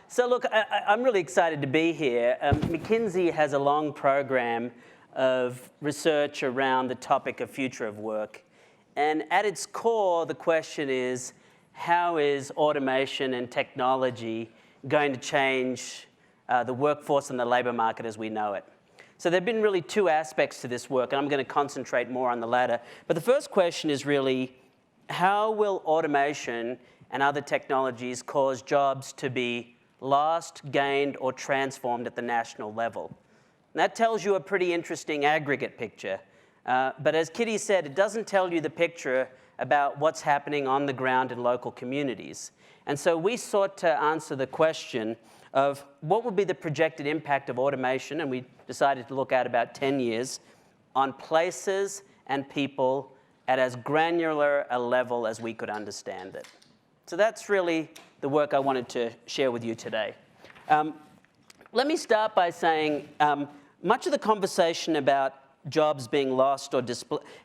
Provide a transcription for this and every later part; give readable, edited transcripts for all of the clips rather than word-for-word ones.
So look, I'm really excited to be here. McKinsey has a long program of research around the topic of future of work. And at its core, the question is, how is automation and technology going to change the workforce and the labor market as we know it? So there have been really two aspects to this work, and I'm going to concentrate more on the latter. But the first question is really, how will automation and other technologies cause jobs to be lost, gained, or transformed at the national level? And that tells you a pretty interesting aggregate picture. But as Kitty said, it doesn't tell you the picture about what's happening on the ground in local communities. And so we sought to answer the question of what would be the projected impact of automation, and we decided to look at about 10 years, on places and people at as granular a level as we could understand it. So that's really the work I wanted to share with you today. Let me start by saying much of the conversation about jobs being lost or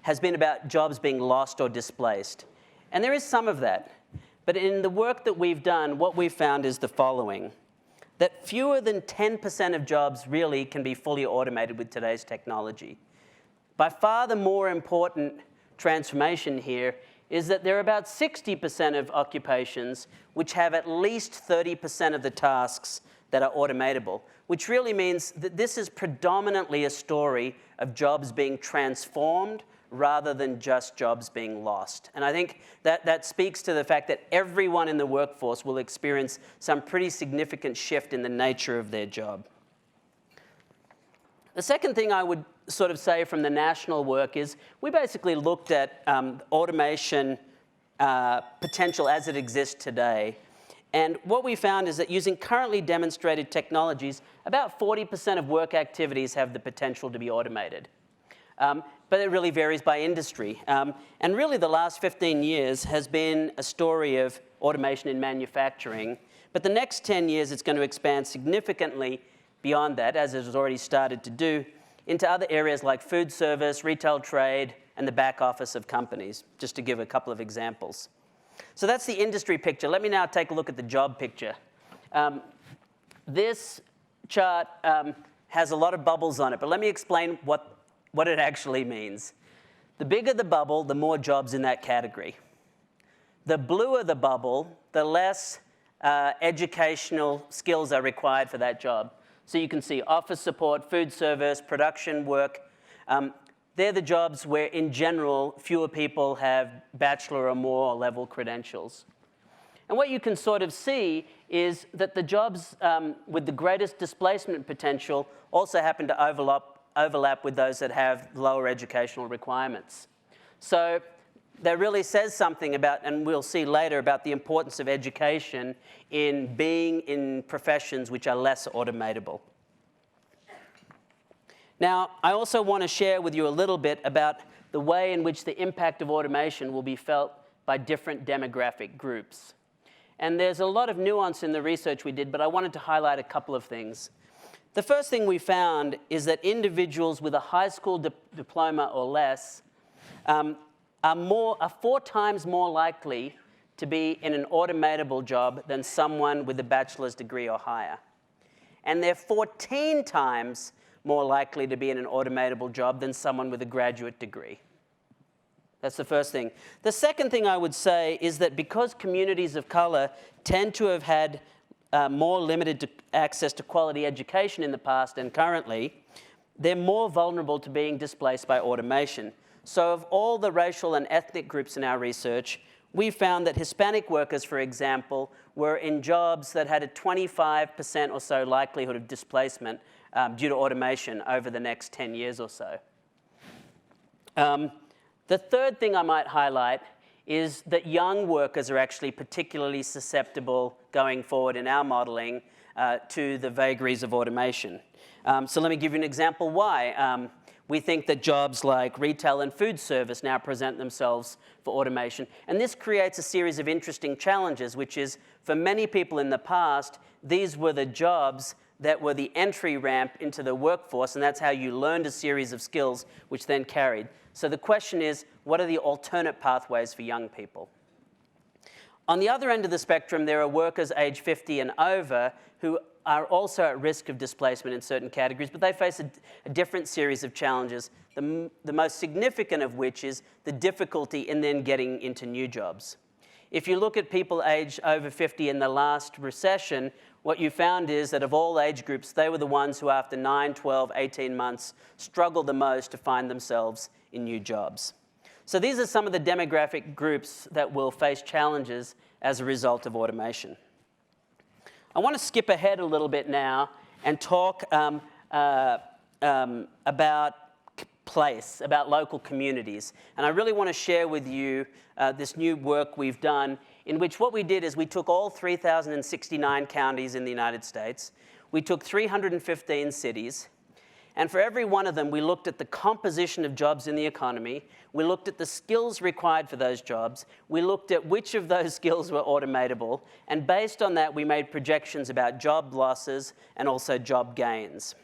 has been about jobs being lost or displaced. And there is some of that. But in the work that we've done, what we've found is the following: that fewer than 10% of jobs really can be fully automated with today's technology. By far the more important transformation here is that there are about 60% of occupations which have at least 30% of the tasks that are automatable, which really means that this is predominantly a story of jobs being transformed rather than just jobs being lost. And I think that speaks to the fact that everyone in the workforce will experience some pretty significant shift in the nature of their job. The second thing I would sort of say from the national work is we basically looked at automation potential as it exists today. And what we found is that using currently demonstrated technologies, about 40% of work activities have the potential to be automated. But it really varies by industry. And really the last 15 years has been a story of automation in manufacturing. But the next 10 years it's going to expand significantly beyond that, as it has already started to do, into other areas like food service, retail trade, and the back office of companies, just to give a couple of examples. So that's the industry picture. Let me now take a look at the job picture. This chart has a lot of bubbles on it, but let me explain what it actually means. The bigger the bubble, the more jobs in that category. The bluer the bubble, the less educational skills are required for that job. So you can see office support, food service, production work. They're the jobs where, in general, fewer people have bachelor or more level credentials. And what you can sort of see is that the jobs with the greatest displacement potential also happen to overlap with those that have lower educational requirements. So that really says something about, and we'll see later, about the importance of education in being in professions which are less automatable. Now, I also want to share with you a little bit about the way in which the impact of automation will be felt by different demographic groups. And there's a lot of nuance in the research we did, but I wanted to highlight a couple of things. The first thing we found is that individuals with a high school diploma or less are 4 times more likely to be in an automatable job than someone with a bachelor's degree or higher. And they're 14 times more likely to be in an automatable job than someone with a graduate degree. That's the first thing. The second thing I would say is that because communities of color tend to have had more limited access to quality education in the past and currently, they're more vulnerable to being displaced by automation. So of all the racial and ethnic groups in our research, we found that Hispanic workers, for example, were in jobs that had a 25% or so likelihood of displacement due to automation over the next 10 years or so. The third thing I might highlight is that young workers are actually particularly susceptible going forward in our modeling to the vagaries of automation. So let me give you an example why. We think that jobs like retail and food service now present themselves for automation. And this creates a series of interesting challenges, which is, for many people in the past, these were the jobs that were the entry ramp into the workforce, and that's how you learned a series of skills which then carried. So the question is, what are the alternate pathways for young people? On the other end of the spectrum, there are workers age 50 and over who are also at risk of displacement in certain categories, but they face a different series of challenges, the most significant of which is the difficulty in then getting into new jobs. If you look at people aged over 50 in the last recession, what you found is that of all age groups, they were the ones who after 9, 12, 18 months struggled the most to find themselves in new jobs. So these are some of the demographic groups that will face challenges as a result of automation. I want to skip ahead a little bit now and talk about place, about local communities. And I really want to share with you this new work we've done, in which what we did is we took all 3,069 counties in the United States, we took 315 cities, and for every one of them, we looked at the composition of jobs in the economy, we looked at the skills required for those jobs, we looked at which of those skills were automatable, and based on that, we made projections about job losses and also job gains.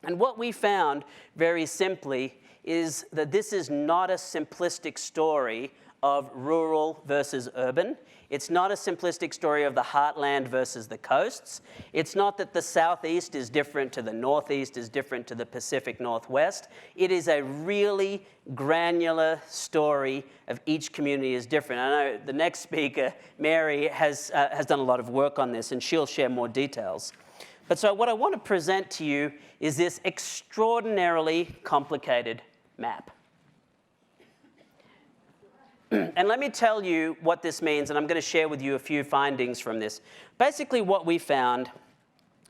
And what we found, very simply, is that this is not a simplistic story of rural versus urban. It's not a simplistic story of the heartland versus the coasts. It's not that the Southeast is different to the Northeast is different to the Pacific Northwest. It is a really granular story of each community is different. I know the next speaker, Mary, has done a lot of work on this, and she'll share more details. But so what I want to present to you is this extraordinarily complicated map. And let me tell you what this means, and I'm going to share with you a few findings from this. Basically, what we found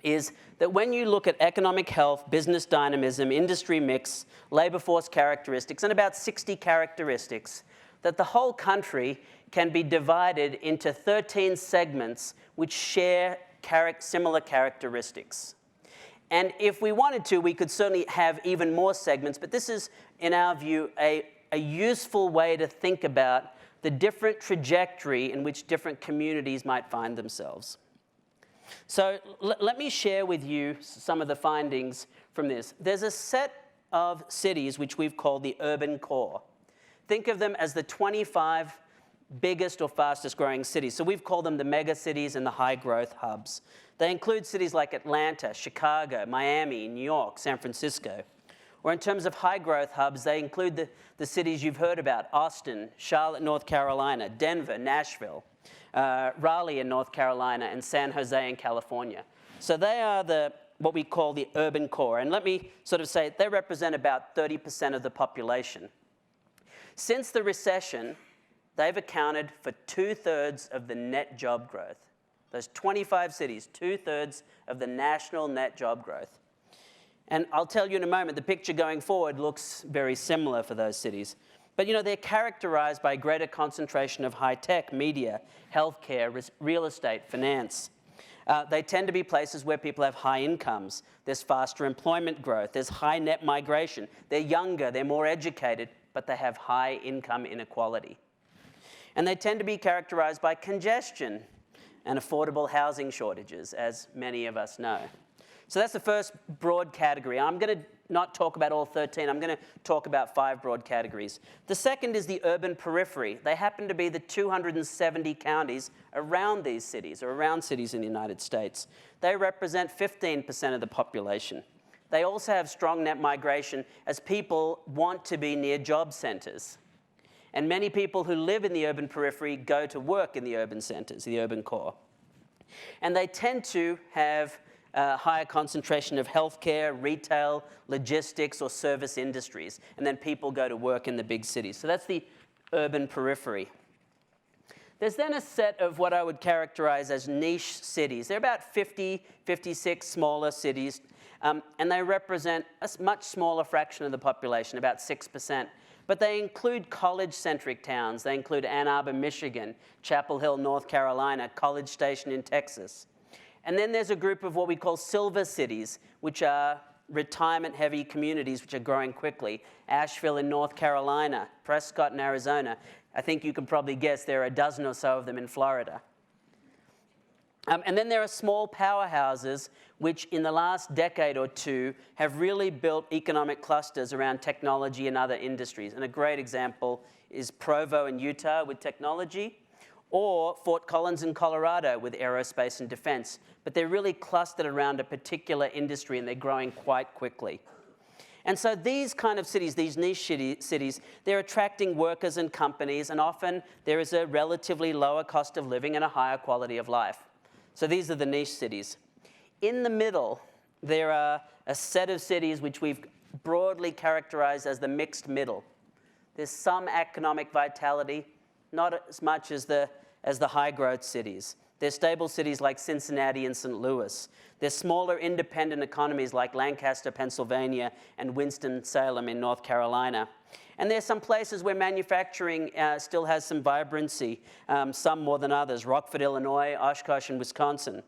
is that when you look at economic health, business dynamism, industry mix, labor force characteristics, and about 60 characteristics, that the whole country can be divided into 13 segments which share similar characteristics. And if we wanted to, we could certainly have even more segments, but this is, in our view, a useful way to think about the different trajectory in which different communities might find themselves. So let me share with you some of the findings from this. There's a set of cities which we've called the urban core. Think of them as the 25 biggest or fastest growing cities. So we've called them the mega cities and the high growth hubs. They include cities like Atlanta, Chicago, Miami, New York, San Francisco. Or in terms of high growth hubs, they include the cities you've heard about: Austin, Charlotte, North Carolina, Denver, Nashville, Raleigh in North Carolina, and San Jose in California. So they are what we call the urban core. And let me sort of say, they represent about 30% of the population. Since the recession, they've accounted for 2/3 of the net job growth. Those 25 cities, 2/3 of the national net job growth. And I'll tell you in a moment, the picture going forward looks very similar for those cities. But they're characterized by greater concentration of high tech, media, healthcare, real estate, finance. They tend to be places where people have high incomes. There's faster employment growth. There's high net migration. They're younger, they're more educated, but they have high income inequality. And they tend to be characterized by congestion and affordable housing shortages, as many of us know. So that's the first broad category. I'm going to not talk about all 13. I'm going to talk about 5 broad categories. The second is the urban periphery. They happen to be the 270 counties around these cities, or around cities in the United States. They represent 15% of the population. They also have strong net migration as people want to be near job centers. And many people who live in the urban periphery go to work in the urban centers, the urban core. And they tend to have higher concentration of healthcare, retail, logistics, or service industries. And then people go to work in the big cities. So that's the urban periphery. There's then a set of what I would characterize as niche cities. They're about 50, 56 smaller cities, and they represent a much smaller fraction of the population, about 6%. But they include college-centric towns. They include Ann Arbor, Michigan, Chapel Hill, North Carolina, College Station in Texas. And then there's a group of what we call silver cities, which are retirement-heavy communities which are growing quickly. Asheville in North Carolina, Prescott in Arizona. I think you can probably guess there are a dozen or so of them in Florida. And then there are small powerhouses which in the last decade or two have really built economic clusters around technology and other industries. And a great example is Provo in Utah with technology, or Fort Collins in Colorado with aerospace and defense. But they're really clustered around a particular industry and they're growing quite quickly. And so these kind of cities, these niche cities, they're attracting workers and companies, and often there is a relatively lower cost of living and a higher quality of life. So these are the niche cities. In the middle, there are a set of cities which we've broadly characterized as the mixed middle. There's some economic vitality, not as much as the high growth cities. There's stable cities like Cincinnati and St. Louis. There's smaller independent economies like Lancaster, Pennsylvania, and Winston-Salem in North Carolina. And there's some places where manufacturing still has some vibrancy, some more than others, Rockford, Illinois, Oshkosh, and Wisconsin.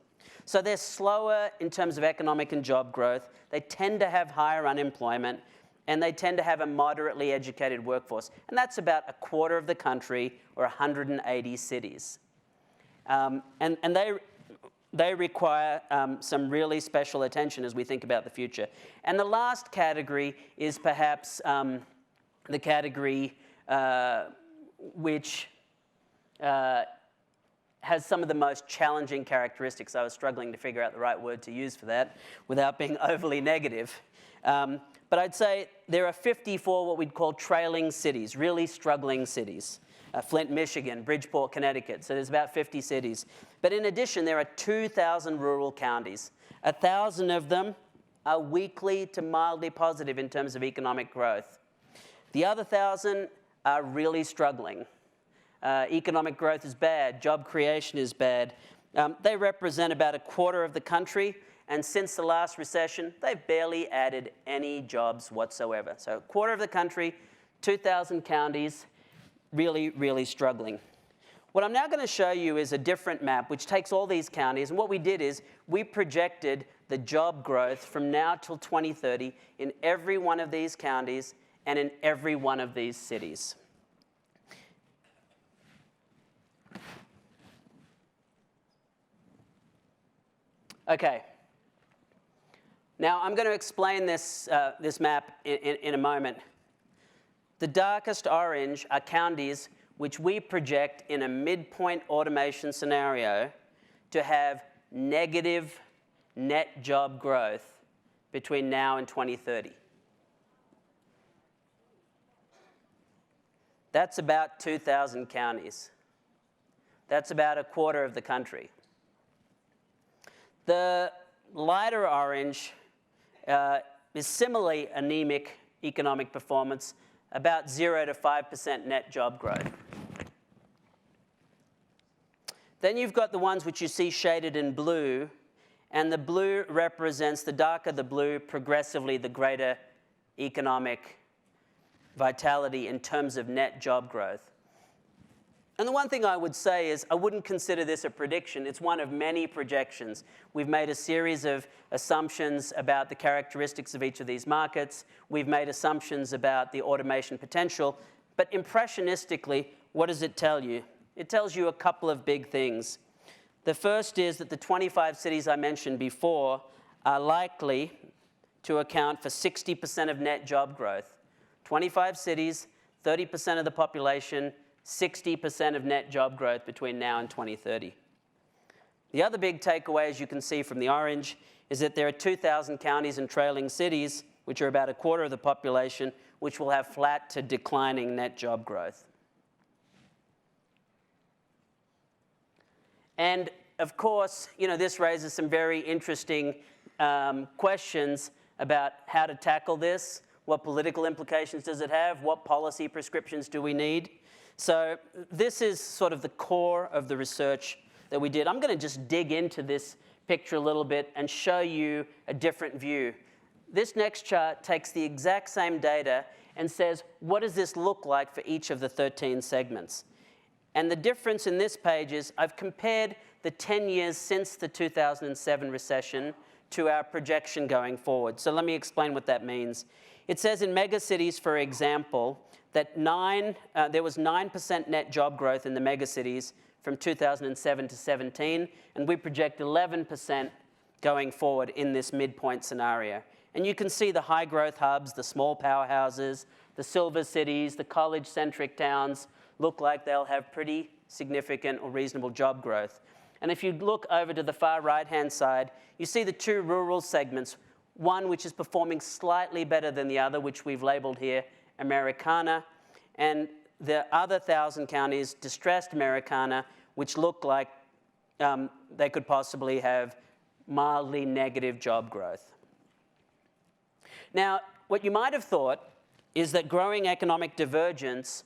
So they're slower in terms of economic and job growth. They tend to have higher unemployment, and they tend to have a moderately educated workforce. And that's about a quarter of the country, or 180 cities. And they require some really special attention as we think about the future. And the last category is perhaps the category which has some of the most challenging characteristics. I was struggling to figure out the right word to use for that without being overly negative. But I'd say there are 54 what we'd call trailing cities, really struggling cities. Flint, Michigan, Bridgeport, Connecticut. So there's about 50 cities. But in addition, there are 2,000 rural counties. 1,000 of them are weakly to mildly positive in terms of economic growth. The other 1,000 are really struggling. Economic growth is bad. Job creation is bad. They represent about a quarter of the country. And since the last recession, they've barely added any jobs whatsoever. So a quarter of the country, 2,000 counties, really, really struggling. What I'm now going to show you is a different map which takes all these counties, and what we did is we projected the job growth from now till 2030 in every one of these counties and in every one of these cities. Okay. Now I'm going to explain this map in a moment. The darkest orange are counties which we project in a midpoint automation scenario to have negative net job growth between now and 2030. That's about 2,000 counties. That's about a quarter of the country. The lighter orange is similarly anemic economic performance, about 0 to 5% net job growth. Then you've got the ones which you see shaded in blue, and the blue represents, the darker the blue, progressively the greater economic vitality in terms of net job growth. And the one thing I would say is I wouldn't consider this a prediction. It's one of many projections. We've made a series of assumptions about the characteristics of each of these markets. We've made assumptions about the automation potential. But impressionistically, what does it tell you? It tells you a couple of big things. The first is that the 25 cities I mentioned before are likely to account for 60% of net job growth. 25 cities, 30% of the population, 60% of net job growth between now and 2030. The other big takeaway, as you can see from the orange, is that there are 2,000 counties and trailing cities, which are about a quarter of the population, which will have flat to declining net job growth. And of course, this raises some very interesting questions about how to tackle this. What political implications does it have? What policy prescriptions do we need? So this is sort of the core of the research that we did. I'm going to just dig into this picture a little bit and show you a different view. This next chart takes the exact same data and says, what does this look like for each of the 13 segments? And the difference in this page is I've compared the 10 years since the 2007 recession to our projection going forward. So let me explain what that means. It says in megacities, for example, that there was 9% net job growth in the megacities from 2007 to 17, and we project 11% going forward in this midpoint scenario. And you can see the high growth hubs, the small powerhouses, the silver cities, the college-centric towns look like they'll have pretty significant or reasonable job growth. And if you look over to the far right-hand side, you see the two rural segments, one which is performing slightly better than the other, which we've labeled here Americana, and the other 1,000 counties, distressed Americana, which look like they could possibly have mildly negative job growth. Now, what you might have thought is that growing economic divergence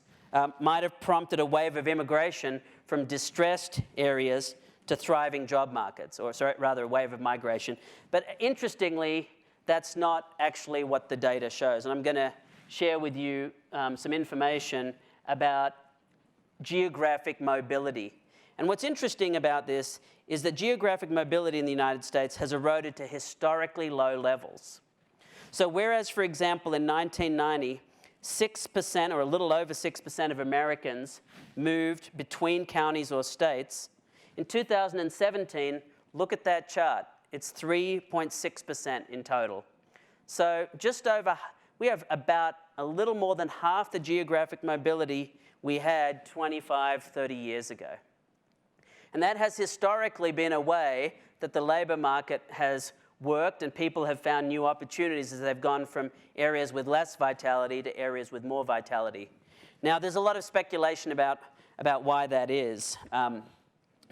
might have prompted a wave of immigration from distressed areas to thriving job markets, or sorry, rather a wave of migration. But interestingly, that's not actually what the data shows. And I'm going to share with you some information about geographic mobility. And what's interesting about this is that geographic mobility in the United States has eroded to historically low levels. So whereas, for example, in 1990, 6% or a little over 6% of Americans moved between counties or states, in 2017, look at that chart. It's 3.6% in total. So just over, we have about a little more than half the geographic mobility we had 25, 30 years ago. And that has historically been a way that the labor market has worked and people have found new opportunities as they've gone from areas with less vitality to areas with more vitality. Now, there's a lot of speculation about why that is.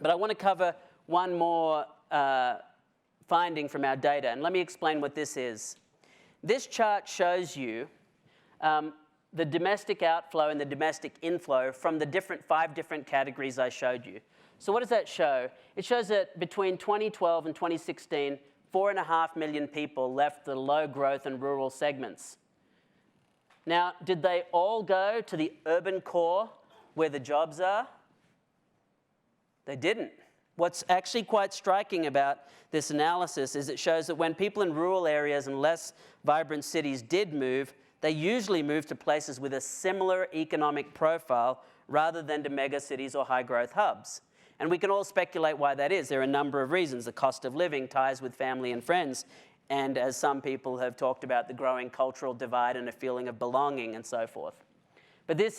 But I want to cover one more finding from our data, and let me explain what this is. This chart shows you the domestic outflow and the domestic inflow from the 5 different categories I showed you. So what does that show? It shows that between 2012 and 2016, 4.5 million people left the low growth and rural segments. Now, did they all go to the urban core where the jobs are? They didn't. What's actually quite striking about this analysis is it shows that when people in rural areas and less vibrant cities did move, they usually moved to places with a similar economic profile rather than to megacities or high-growth hubs. And we can all speculate why that is. There are a number of reasons. The cost of living, ties with family and friends, and as some people have talked about, the growing cultural divide and a feeling of belonging and so forth. But this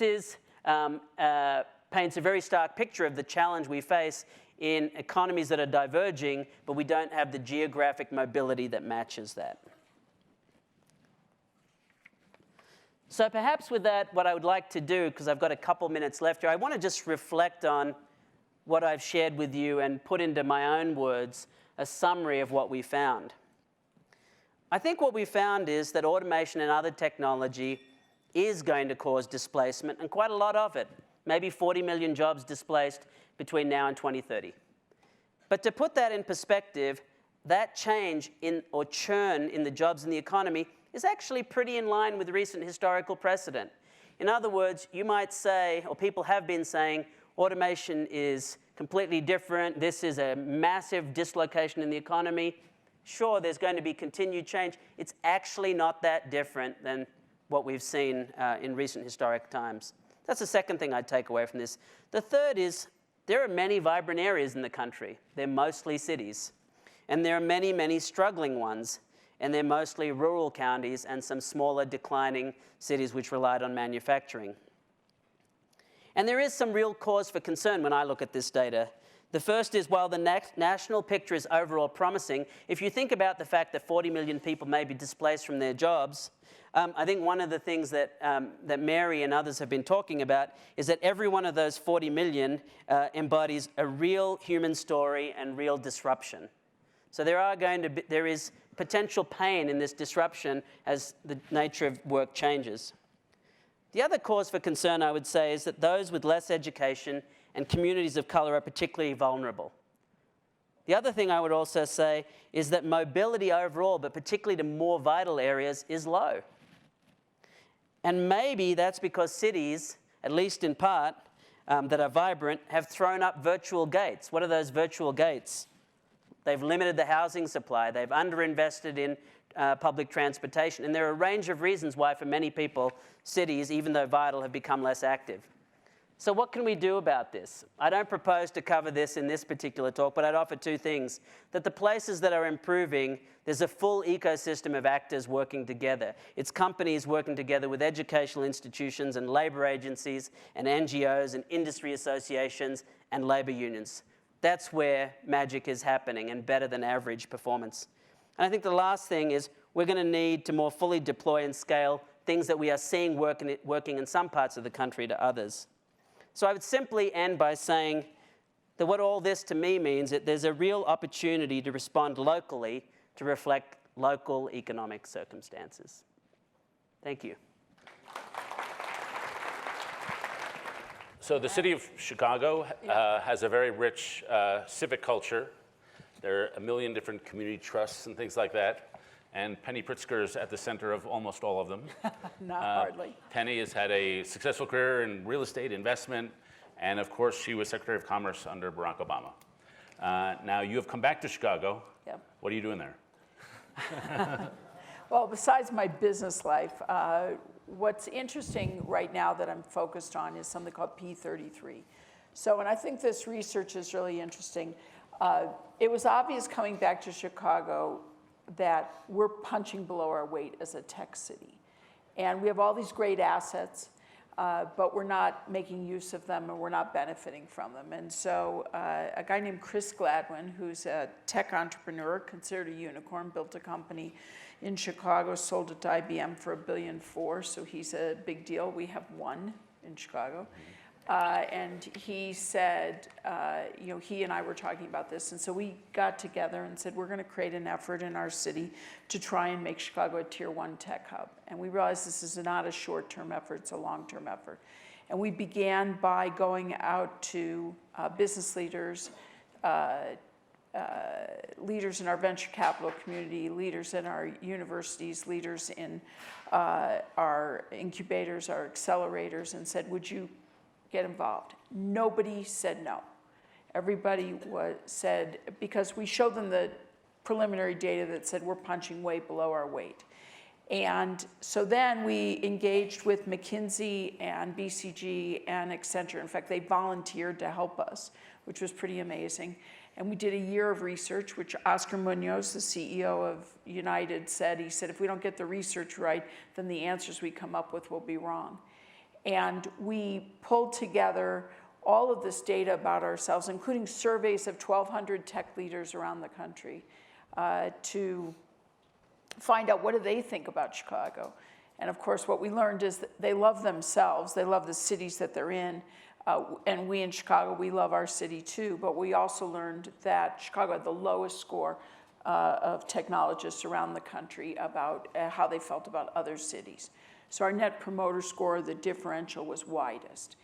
paints a very stark picture of the challenge we face in economies that are diverging, but we don't have the geographic mobility that matches that. So perhaps with that, what I would like to do, because I've got a couple minutes left here, I want to just reflect on what I've shared with you and put into my own words a summary of what we found. I think what we found is that automation and other technology is going to cause displacement, and quite a lot of it. Maybe 40 million jobs displaced between now and 2030. But to put that in perspective, that change or churn in the jobs in the economy is actually pretty in line with recent historical precedent. In other words, you might say, or people have been saying, automation is completely different. This is a massive dislocation in the economy. Sure, there's going to be continued change. It's actually not that different than what we've seen in recent historic times. That's the second thing I'd take away from this. The third is there are many vibrant areas in the country. They're mostly cities. And there are many, many struggling ones. And they're mostly rural counties and some smaller declining cities which relied on manufacturing. And there is some real cause for concern when I look at this data. The first is, while the national picture is overall promising, if you think about the fact that 40 million people may be displaced from their jobs, I think one of the things that Mary and others have been talking about is that every one of those 40 million embodies a real human story and real disruption. So there is potential pain in this disruption as the nature of work changes. The other cause for concern, I would say, is that those with less education and communities of color are particularly vulnerable. The other thing I would also say is that mobility overall, but particularly to more vital areas, is low. And maybe that's because cities, at least in part, that are vibrant, have thrown up virtual gates. What are those virtual gates? They've limited the housing supply. They've underinvested in public transportation. And there are a range of reasons why, for many people, cities, even though vital, have become less active. So what can we do about this? I don't propose to cover this in this particular talk, but I'd offer two things. That the places that are improving, there's a full ecosystem of actors working together. It's companies working together with educational institutions and labor agencies and NGOs and industry associations and labor unions. That's where magic is happening and better than average performance. And I think the last thing is we're going to need to more fully deploy and scale things that we are seeing working in some parts of the country to others. So I would simply end by saying that what all this to me means that there's a real opportunity to respond locally to reflect local economic circumstances. Thank you. So the city of Chicago has a very rich civic culture. There are a million different community trusts and things like that. And Penny Pritzker is at the center of almost all of them. Not hardly. Penny has had a successful career in real estate investment, and of course she was Secretary of Commerce under Barack Obama. Now you have come back to Chicago. Yep. What are you doing there? Well, besides my business life, what's interesting right now that I'm focused on is something called P33. So, and I think this research is really interesting. It was obvious coming back to Chicago that we're punching below our weight as a tech city. And we have all these great assets, but we're not making use of them and we're not benefiting from them. And so a guy named Gladwyn, who's a tech entrepreneur, considered a unicorn, built a company in Chicago, sold it to IBM for $1.4 billion, so he's a big deal. We have one in Chicago. And he said, he and I were talking about this, and so we got together and said, we're going to create an effort in our city to try and make Chicago a tier 1 tech hub. And we realized this is not a short-term effort, it's a long-term effort. And we began by going out to business leaders, leaders in our venture capital community, leaders in our universities, leaders in our incubators, our accelerators, and said, would you get involved? Nobody said no. Everybody said, because we showed them the preliminary data that said we're punching way below our weight. And so then we engaged with McKinsey and BCG and Accenture. In fact, they volunteered to help us, which was pretty amazing. And we did a year of research, which Oscar Munoz, the CEO of United, said, he said, if we don't get the research right, then the answers we come up with will be wrong. And we pulled together all of this data about ourselves, including surveys of 1,200 tech leaders around the country, to find out what do they think about Chicago. And of course, what we learned is that they love themselves, they love the cities that they're in, and we in Chicago, we love our city too, but we also learned that Chicago had the lowest score of technologists around the country about how they felt about other cities. So our net promoter score, the differential, was widest.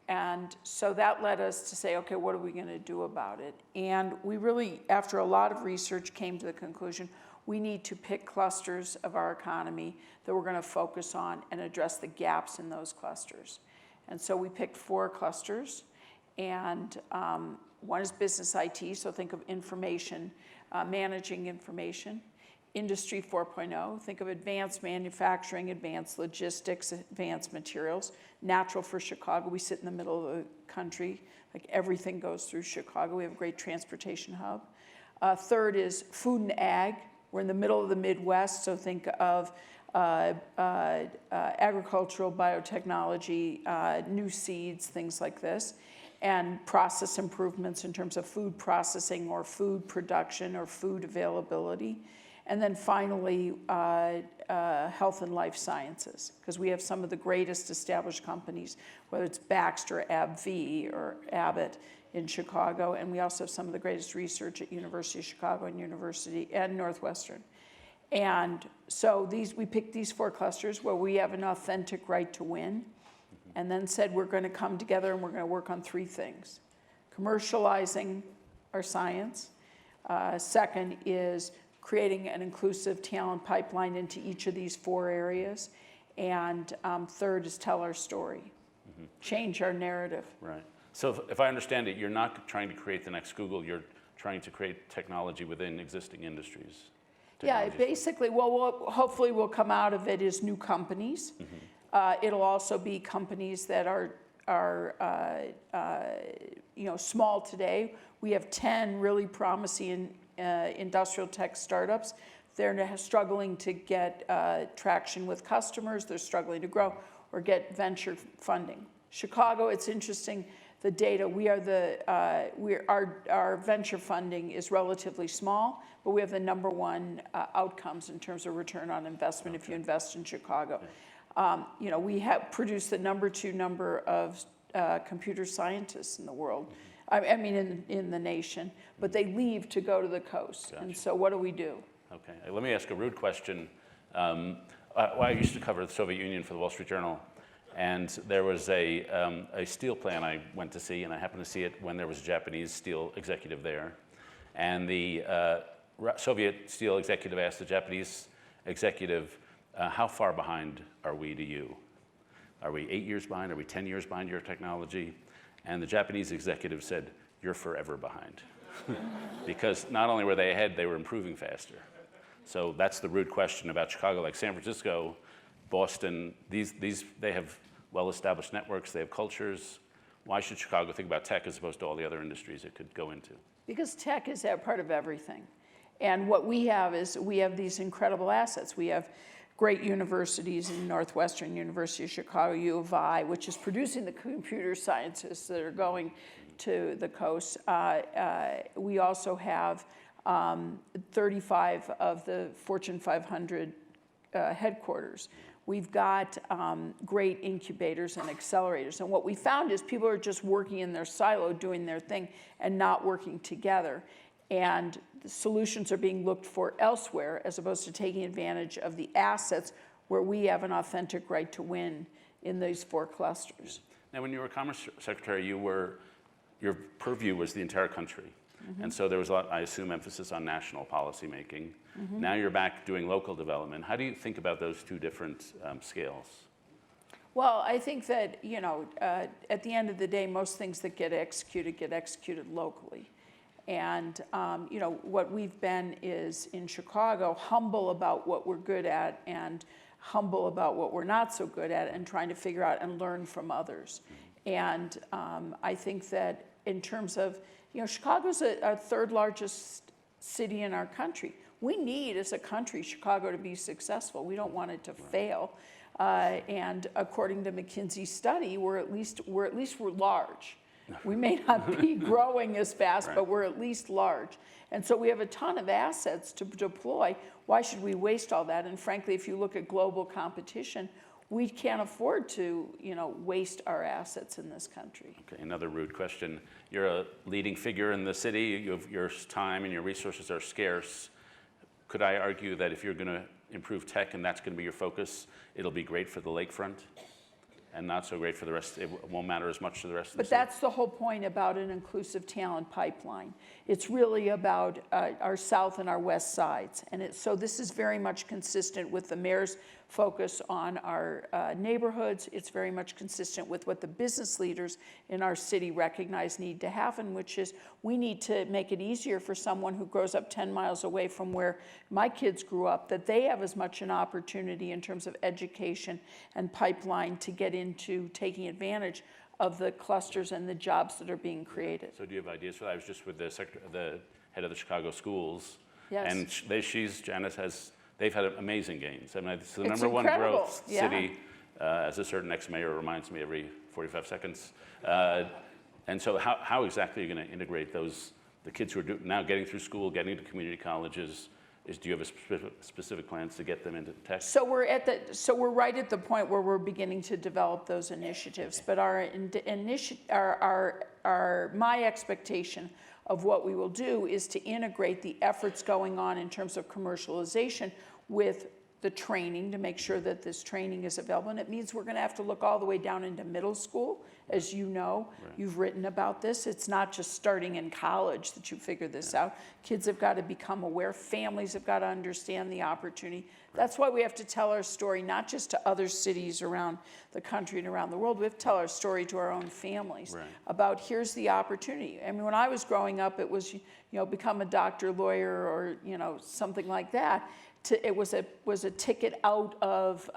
And so that led us to say, okay, what are we going to do about it? And we really, after a lot of research, came to the conclusion we need to pick clusters of our economy that we're going to focus on and address the gaps in those clusters. And so we picked 4 clusters. And one is business IT, so think of information, managing information. Industry 4.0, think of advanced manufacturing, advanced logistics, advanced materials. Natural for Chicago, we sit in the middle of the country. Like everything goes through Chicago. We have a great transportation hub. Third is food and ag. We're in the middle of the Midwest, so think of agricultural, biotechnology, new seeds, things like this. And process improvements in terms of food processing or food production or food availability. And then finally, health and life sciences, because we have some of the greatest established companies, whether it's Baxter, AbbVie, or Abbott in Chicago, and we also have some of the greatest research at University of Chicago and Northwestern. And so we picked these 4 clusters where we have an authentic right to win, and then said we're going to come together and we're going to work on 3 things. Commercializing our science. Second is creating an inclusive talent pipeline into each of these 4 areas. And third is tell our story, change our narrative. Right. So if I understand it, you're not trying to create the next Google, you're trying to create technology within existing industries. Yeah, basically, hopefully will come out of it is new companies. It'll also be companies that are small today. We have 10 really promising industrial tech startups. They're struggling to get traction with customers. They're struggling to grow or get venture funding. Chicago, it's interesting. The data, our venture funding is relatively small, but we have the #1 outcomes in terms of return on investment if you invest in Chicago. We have produced the #2 number of computer scientists in the world. I mean, in the nation, but they leave to go to the coast. Gotcha. And so what do we do? Okay, let me ask a rude question. I used to cover the Soviet Union for the Wall Street Journal, and there was a steel plant I went to see, and I happened to see it when there was a Japanese steel executive there. And the Soviet steel executive asked the Japanese executive, how far behind are we to you? Are we 8 years behind? Are we 10 years behind your technology? And the Japanese executive said, you're forever behind. Because not only were they ahead, they were improving faster. So that's the rude question about Chicago. Like San Francisco, Boston, they have well-established networks, they have cultures. Why should Chicago think about tech as opposed to all the other industries it could go into? Because tech is a part of everything. And what we have is we have these incredible assets. We have great universities in Northwestern University of Chicago, U of I, which is producing the computer scientists that are going to the coast. We also have 35 of the Fortune 500 headquarters. We've got great incubators and accelerators. And what we found is people are just working in their silo, doing their thing, and not working together. And the solutions are being looked for elsewhere as opposed to taking advantage of the assets where we have an authentic right to win in these 4 clusters. Now, when you were Commerce Secretary, your purview was the entire country. Mm-hmm. And so there was a lot, I assume, emphasis on national policy making. Mm-hmm. Now you're back doing local development. How do you think about those 2 different scales? Well, I think that, at the end of the day, most things that get executed locally. And, what we've been is in Chicago, humble about what we're good at and humble about what we're not so good at and trying to figure out and learn from others. And I think that in terms of, Chicago's our 3rd largest city in our country. We need, as a country, Chicago to be successful. We don't want it to fail. And according to McKinsey's study, we're large. We may not be growing as fast, but we're at least large. And so we have a ton of assets to deploy. Why should we waste all that? And frankly, if you look at global competition, we can't afford to, waste our assets in this country. Okay, another rude question. You're a leading figure in the city. Your time and your resources are scarce. Could I argue that if you're going to improve tech and that's going to be your focus, it'll be great for the lakefront? And not so great for the rest, it won't matter as much to the rest of the city. But that's the whole point about an inclusive talent pipeline. It's really about our south and our west sides. And so this is very much consistent with the mayor's focus on our neighborhoods. It's very much consistent with what the business leaders in our city recognize need to happen, which is we need to make it easier for someone who grows up 10 miles away from where my kids grew up, that they have as much an opportunity in terms of education and pipeline to get into taking advantage of the clusters and the jobs that are being created. So do you have ideas for that? I was just with the head of the Chicago schools. Yes. And Janice they've had amazing gains. I mean, it's the It's #1 incredible. growth city, as a certain ex-mayor reminds me every 45 seconds. And so how exactly are you going to integrate the kids who are now getting through school, getting into community colleges? Do you have a specific plans to get them into tech? So we're right at the point where we're beginning to develop those initiatives. But my expectation of what we will do is to integrate the efforts going on in terms of commercialization with the training to make sure that this training is available. And it means we're going to have to look all the way down into middle school. As you know, you've written about this. It's not just starting in college that you figure this out. Kids have got to become aware. Families have got to understand the opportunity. That's why we have to tell our story, not just to other cities around the country and around the world. We have to tell our story to our own families about here's the opportunity. I mean, when I was growing up, it was, become a doctor, lawyer, or, something like that. it was a ticket out of,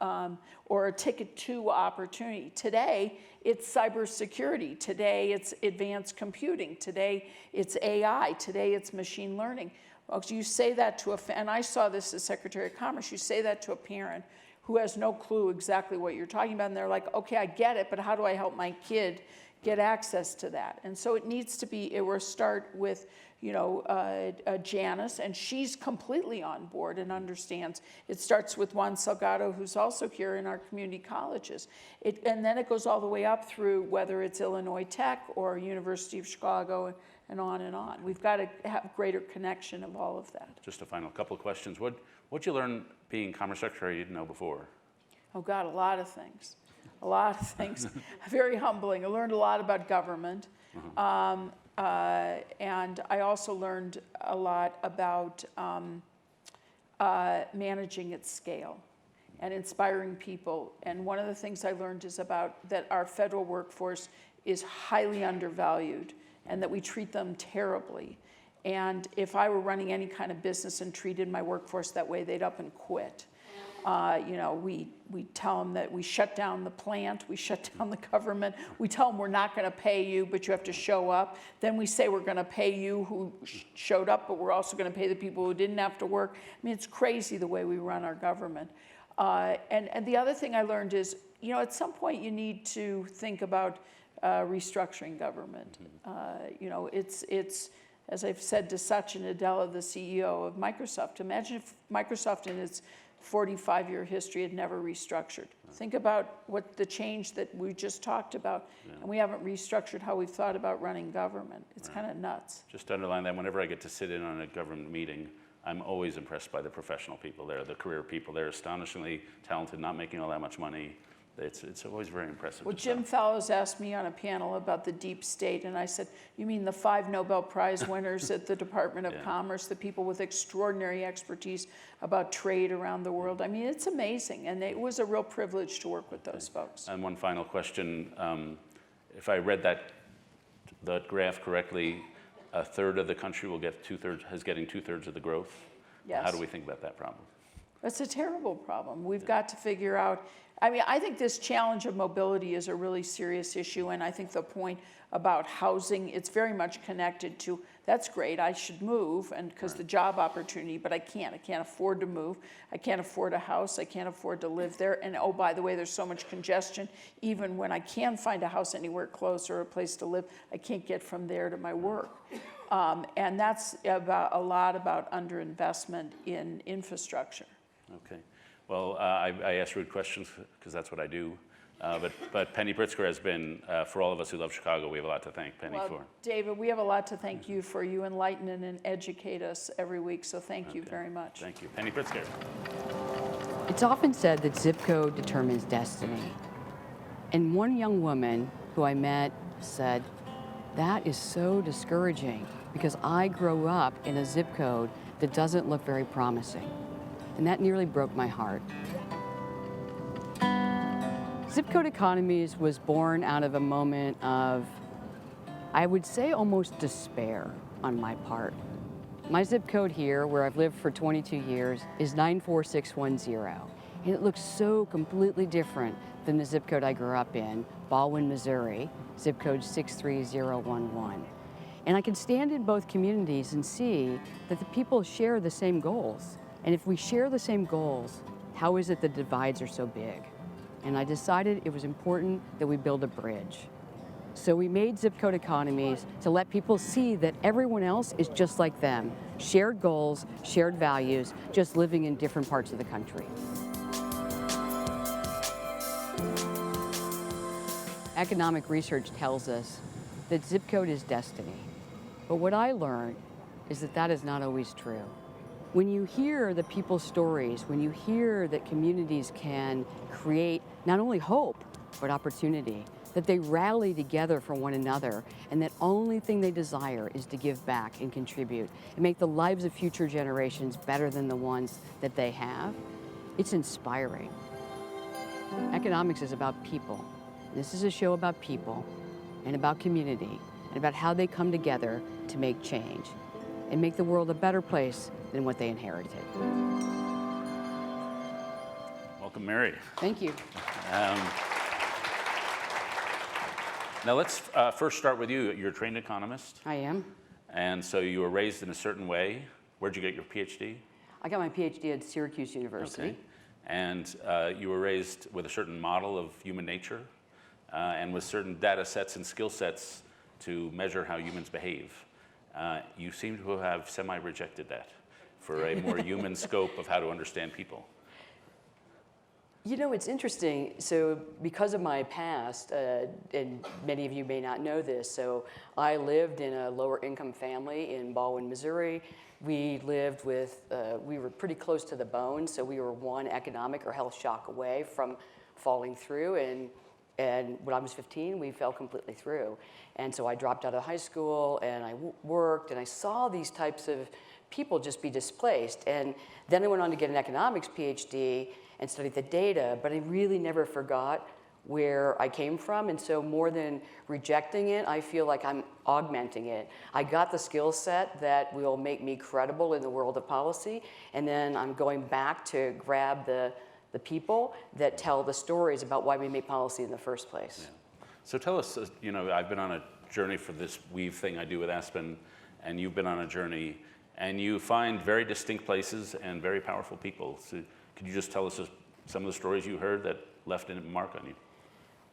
or a ticket to opportunity. Today, it's cybersecurity. Today, it's advanced computing. Today, it's AI. Today, it's machine learning. Well, you say that to and I saw this as Secretary of Commerce, you say that to a parent who has no clue exactly what you're talking about, and they're like, okay, I get it, but how do I help my kid get access to that? And so it needs to be, it will start with, Janice, and she's completely on board and understands. It starts with Juan Salgado, who's also here in our community colleges. And then it goes all the way up through whether it's Illinois Tech or University of Chicago and on and on. We've got to have greater connection of all of that. Just a final couple of questions. What'd you learn being Commerce Secretary you didn't know before? Oh God, a lot of things. A lot of things. Very humbling. I learned a lot about government. And I also learned a lot about managing at scale and inspiring people. And one of the things I learned is about that our federal workforce is highly undervalued and that we treat them terribly. And if I were running any kind of business and treated my workforce that way, they'd up and quit. We tell them that we shut down the plant, we shut down the government, we tell them we're not going to pay you, but you have to show up. Then we say we're going to pay you who showed up, but we're also going to pay the people who didn't have to work. I mean, it's crazy the way we run our government. And the other thing I learned is, at some point you need to think about restructuring government. It's as I've said to Satya Nadella, the CEO of Microsoft, imagine if Microsoft in its 45-year history had never restructured. Think about what the change that we just talked about, and we haven't restructured how we've thought about running government. It's kind of nuts. Just to underline that, whenever I get to sit in on a government meeting, I'm always impressed by the professional people there, the career people. They're astonishingly talented, not making all that much money. It's always very impressive. Well, Jim Fallows asked me on a panel about the deep state, and I said, you mean the 5 Nobel Prize winners at the Department of Commerce, the people with extraordinary expertise about trade around the world? I mean, it's amazing, and it was a real privilege to work with those folks. And one final question. If I read that graph correctly, a third of the country will get getting 2/3 of the growth. Yes. How do we think about that problem? It's a terrible problem. We've got to figure out, I think this challenge of mobility is a really serious issue, and I think the point about housing, it's very much connected to, that's great, I should move, and because the job opportunity, but I can't afford to move, I can't afford a house, I can't afford to live there, and oh, by the way, there's so much congestion, even when I can find a house anywhere close or a place to live, I can't get from there to my work. And that's about a lot about underinvestment in infrastructure. Okay. Well, I ask rude questions because that's what I do. But Penny Pritzker has been, for all of us who love Chicago, we have a lot to thank Penny for. David, we have a lot to thank you for. You enlighten and educate us every week, so thank you very much. Thank you. Penny Pritzker. It's often said that zip code determines destiny. And one young woman who I met said, that is so discouraging because I grew up in a zip code that doesn't look very promising. And that nearly broke my heart. Zip Code Economies was born out of a moment of, I would say, almost despair on my part. My zip code here, where I've lived for 22 years, is 94610. And it looks so completely different than the zip code I grew up in, Baldwin, Missouri, zip code 63011. And I can stand in both communities and see that the people share the same goals. And if we share the same goals, how is it the divides are so big? And I decided it was important that we build a bridge. So we made Zip Code Economies to let people see that everyone else is just like them. Shared goals, shared values, just living in different parts of the country. Economic research tells us that zip code is destiny. But what I learned is that that is not always true. When you hear the people's stories, when you hear that communities can create not only hope, but opportunity, that they rally together for one another, and that only thing they desire is to give back and contribute and make the lives of future generations better than the ones that they have, it's inspiring. Economics is about people. This is a show about people and about community and about how they come together to make change and make the world a better place than what they inherited. Welcome, Mary. Thank you. Now let's first start with you. You're a trained economist, I am. and so you were raised in a certain way. Where'd you get your PhD? I got my PhD at Syracuse University. Okay. And you were raised with a certain model of human nature and with certain data sets and skill sets to measure how humans behave. You seem to have semi-rejected that for a more human scope of how to understand people. You know, it's interesting. So because of my past, and many of you may not know this, so I lived in a lower income family in Baldwin, Missouri. We lived with, we were pretty close to the bone, so we were one economic or health shock away from falling through. And when I was 15, we fell completely through. And so I dropped out of high school and I worked and I saw these types of people just be displaced. And then I went on to get an economics PhD and studied the data, but I really never forgot where I came from. And so more than rejecting it, I feel like I'm augmenting it. I got the skill set that will make me credible in the world of policy. And then I'm going back to grab the people that tell the stories about why we make policy in the first place. Yeah. So tell us, you know, I've been on a journey for this weave thing I do with Aspen, and you've been on a journey, and you find very distinct places and very powerful people. So could you just tell us some of the stories you heard that left a mark on you?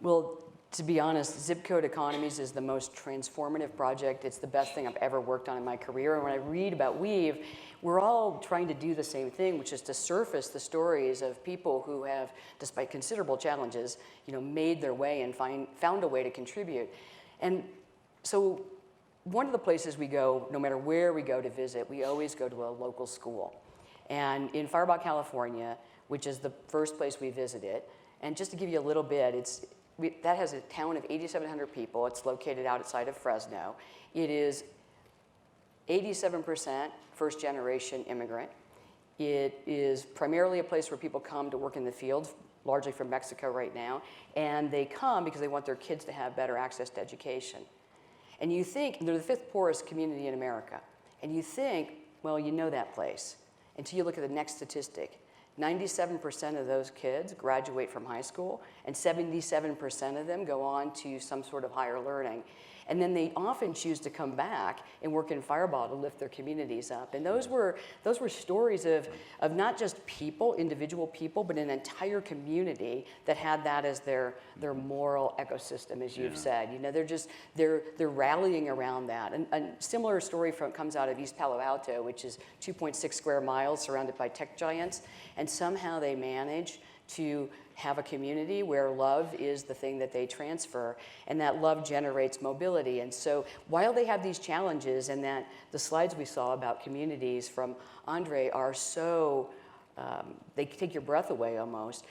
Well, to be honest, Zip Code Economies is the most transformative project. It's the best thing I've ever worked on in my career. And when I read about Weave, we're all trying to do the same thing, which is to surface the stories of people who have, despite considerable challenges, you know, made their way and found a way to contribute. And so one of the places we go, no matter where we go to visit, we always go to a local school. And in Firebaugh, California, which is the first place we visited, and just to give you a little bit, that has a town of 8,700 people. It's located outside of Fresno. It is 87% first-generation immigrant. It is primarily a place where people come to work in the field, largely from Mexico right now, and they come because they want their kids to have better access to education. And you think, they're the fifth poorest community in America, and you think, well, you know that place, until you look at the next statistic. 97% of those kids graduate from high school, and 77% of them go on to some sort of higher learning. And then they often choose to come back and work in Firebaugh to lift their communities up. And those were stories of not just people, individual people, but an entire community that had that as their moral ecosystem, as you've said. You know, they're rallying around that. And a similar story comes out of East Palo Alto, which is 2.6 square miles surrounded by tech giants. And somehow they manage to have a community where love is the thing that they transfer, and that love generates mobility. And so while they have these challenges, and that the slides we saw about communities from Andre are so, they take your breath away almost,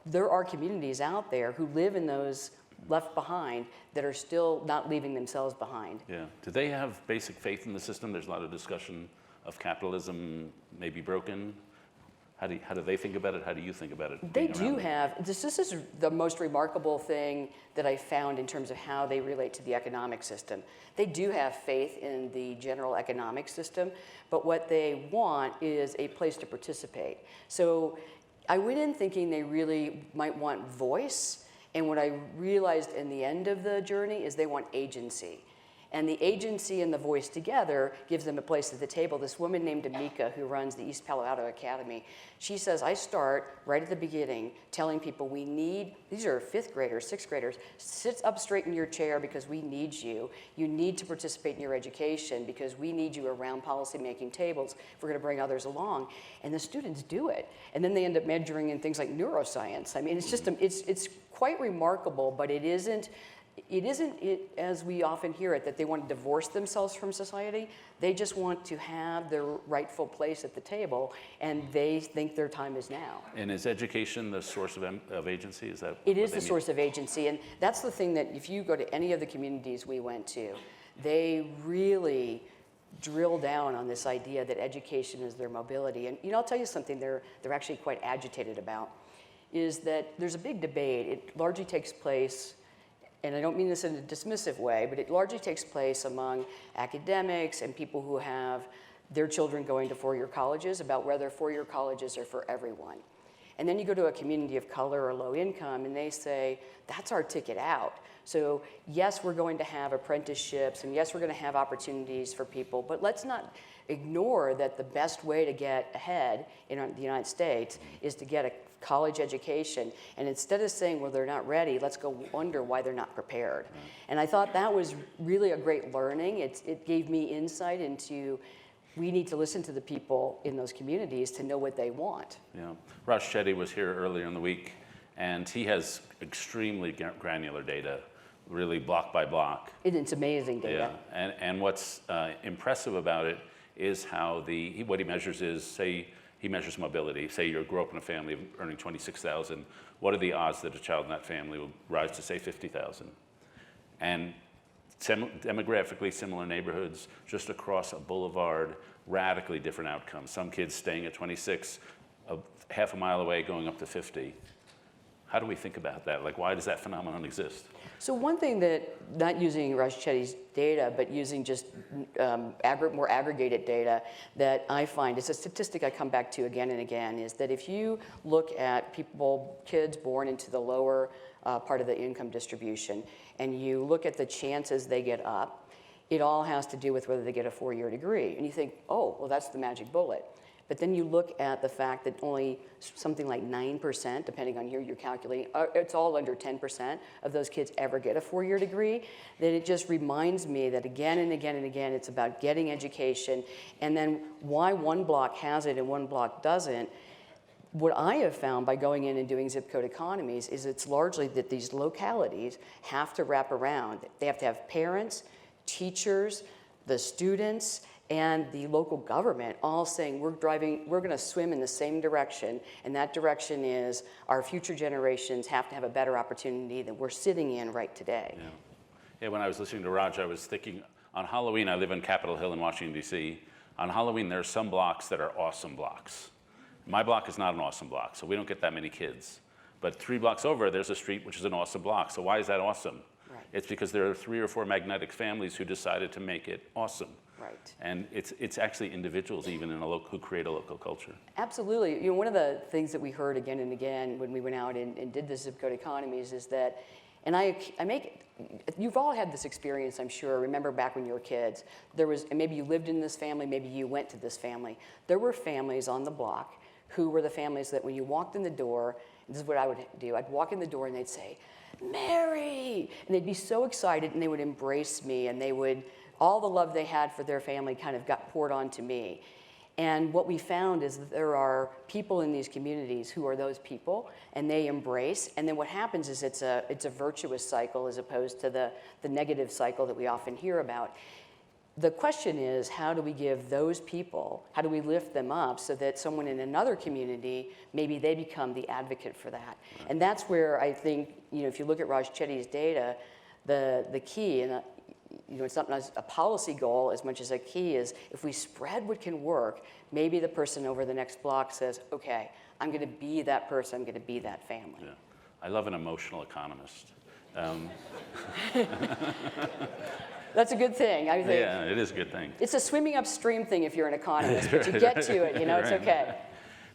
there are communities out there who live in those left behind that are still not leaving themselves behind. Yeah. Do they have basic faith in the system? There's a lot of discussion of capitalism may be broken. How do they think about it? How do you think about it? They do have, this is the most remarkable thing that I found in terms of how they relate to the economic system. They do have faith in the general economic system, but what they want is a place to participate. So I went in thinking they really might want voice, and what I realized in the end of the journey is they want agency. And the agency and the voice together gives them a place at the table. This woman named Amika, who runs the East Palo Alto Academy, she says, I start right at the beginning telling people we need, these are fifth graders, sixth graders, sit up straight in your chair because we need you. You need to participate in your education because we need you around policymaking tables if we're going to bring others along. And the students do it. And then they end up majoring in things like neuroscience. I mean, it's just, it's quite remarkable, but it isn't as we often hear it, that they want to divorce themselves from society. They just want to have their rightful place at the table, and they think their time is now. And is education the source of agency? Is that it is the source of agency, and that's the thing that if you go to any of the communities we went to, they really drill down on this idea that education is their mobility. And you know, I'll tell you something they're actually quite agitated about, is that there's a big debate. It largely takes place, and I don't mean this in a dismissive way, but it largely takes place among academics and people who have their children going to four-year colleges about whether four-year colleges are for everyone. And then you go to a community of color or low income and they say, that's our ticket out. So yes, we're going to have apprenticeships and yes, we're going to have opportunities for people, but let's not ignore that the best way to get ahead in the United States is to get a college education. And instead of saying, well, they're not ready, let's go wonder why they're not prepared. And I thought that was really a great learning. It gave me insight into we need to listen to the people in those communities to know what they want. Yeah, Jetty was here earlier in the week, and he has extremely granular data, really block by block. It's amazing data. Yeah, and what's impressive about it is how what he measures is, say, he measures mobility. Say you grew up in a family earning $26,000. What are the odds that a child in that family will rise to, say, $50,000? And demographically similar neighborhoods just across a boulevard, radically different outcomes. Some kids staying at 26, half a mile away, going up to 50. How do we think about that? Like, why does that phenomenon exist? So one thing that, not using Jetty's data, but using just more aggregated data that I find, is a statistic I come back to again and again, is that if you look at kids born into the lower part of the income distribution, and you look at the chances they get up, it all has to do with whether they get a 4-year degree. And you think, oh, well, that's the magic bullet. But then you look at the fact that only something like 9%, depending on here you're calculating, it's all under 10% of those kids ever get a 4-year degree, then it just reminds me that again and again and again, it's about getting education, and then why one block has it and one block doesn't. What I have found by going in and doing zip code economies is it's largely that these localities have to wrap around. They have to have parents, teachers, the students, and the local government all saying we're going to swim in the same direction, and that direction is our future generations have to have a better opportunity than we're sitting in right today. Yeah, when I was listening to Raj, I was thinking, on Halloween, I live in Capitol Hill in Washington, D.C. On Halloween, there are some blocks that are awesome blocks. My block is not an awesome block, so we don't get that many kids. But 3 blocks over, there's a street which is an awesome block. So why is that awesome? Right. It's because there are 3 or 4 magnetic families who decided to make it awesome. Right. And it's actually individuals even who create a local culture. Absolutely. You know, one of the things that we heard again and again when we went out and did the zip code economies is that, and you've all had this experience, I'm sure. Remember back when you were kids, and maybe you lived in this family, maybe you went to this family. There were families on the block who were the families that when you walked in the door, this is what I would do, I'd walk in the door and they'd say, Mary! And they'd be so excited and they would embrace me and all the love they had for their family kind of got poured onto me. And what we found is that there are people in these communities who are those people, and they embrace. And then what happens is it's a virtuous cycle as opposed to the negative cycle that we often hear about. The question is, how do we give those people, how do we lift them up so that someone in another community, maybe they become the advocate for that? Right. And that's where I think, if you look at Jetty's data, the key, and it's not a policy goal as much as a key is if we spread what can work, maybe the person over the next block says, okay, I'm going to be that person, I'm going to be that family. Yeah. I love an emotional economist. That's a good thing, I think. Yeah, it is a good thing. It's a swimming upstream thing if you're an economist, but you get to it, it's okay.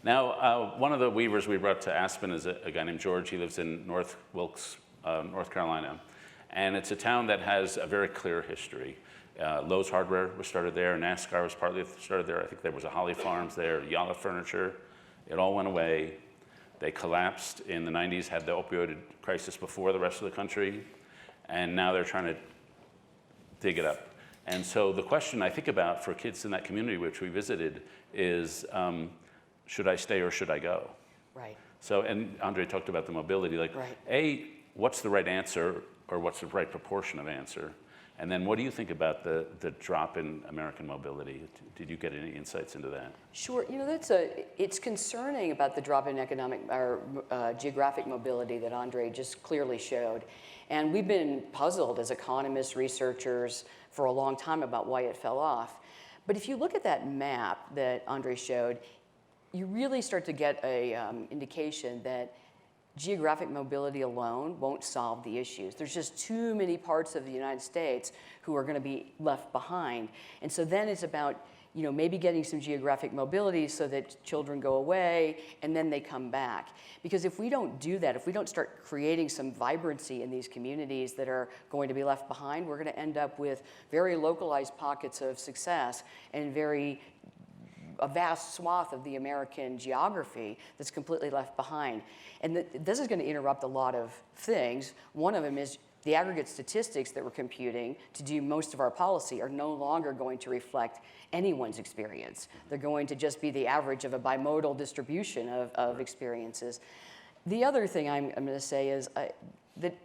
Now, one of the weavers we brought to Aspen is a guy named George. He lives in North Wilkes, North Carolina. And it's a town that has a very clear history. Lowe's Hardware was started there. NASCAR was partly started there. I think there was a Holly Farms there, Yala Furniture. It all went away. They collapsed in the 90s, had the opioid crisis before the rest of the country. And now they're trying to dig it up. And so the question I think about for kids in that community which we visited is, should I stay or should I go? Right. So, and Andre talked about the mobility, like, right. What's the right answer or what's the right proportion of answer? And then what do you think about the drop in American mobility? Did you get any insights into that? Sure, it's concerning about the drop in economic or geographic mobility that Andre just clearly showed. And we've been puzzled as economists, researchers for a long time about why it fell off. But if you look at that map that Andre showed, you really start to get a indication that geographic mobility alone won't solve the issues. There's just too many parts of the United States who are going to be left behind. And so then it's about maybe getting some geographic mobility so that children go away and then they come back. Because if we don't do that, if we don't start creating some vibrancy in these communities that are going to be left behind, we're going to end up with very localized pockets of success and a vast swath of the American geography that's completely left behind. And this is going to interrupt a lot of things. One of them is the aggregate statistics that we're computing to do most of our policy are no longer going to reflect anyone's experience. They're going to just be the average of a bimodal distribution of experiences. The other thing I'm going to say is that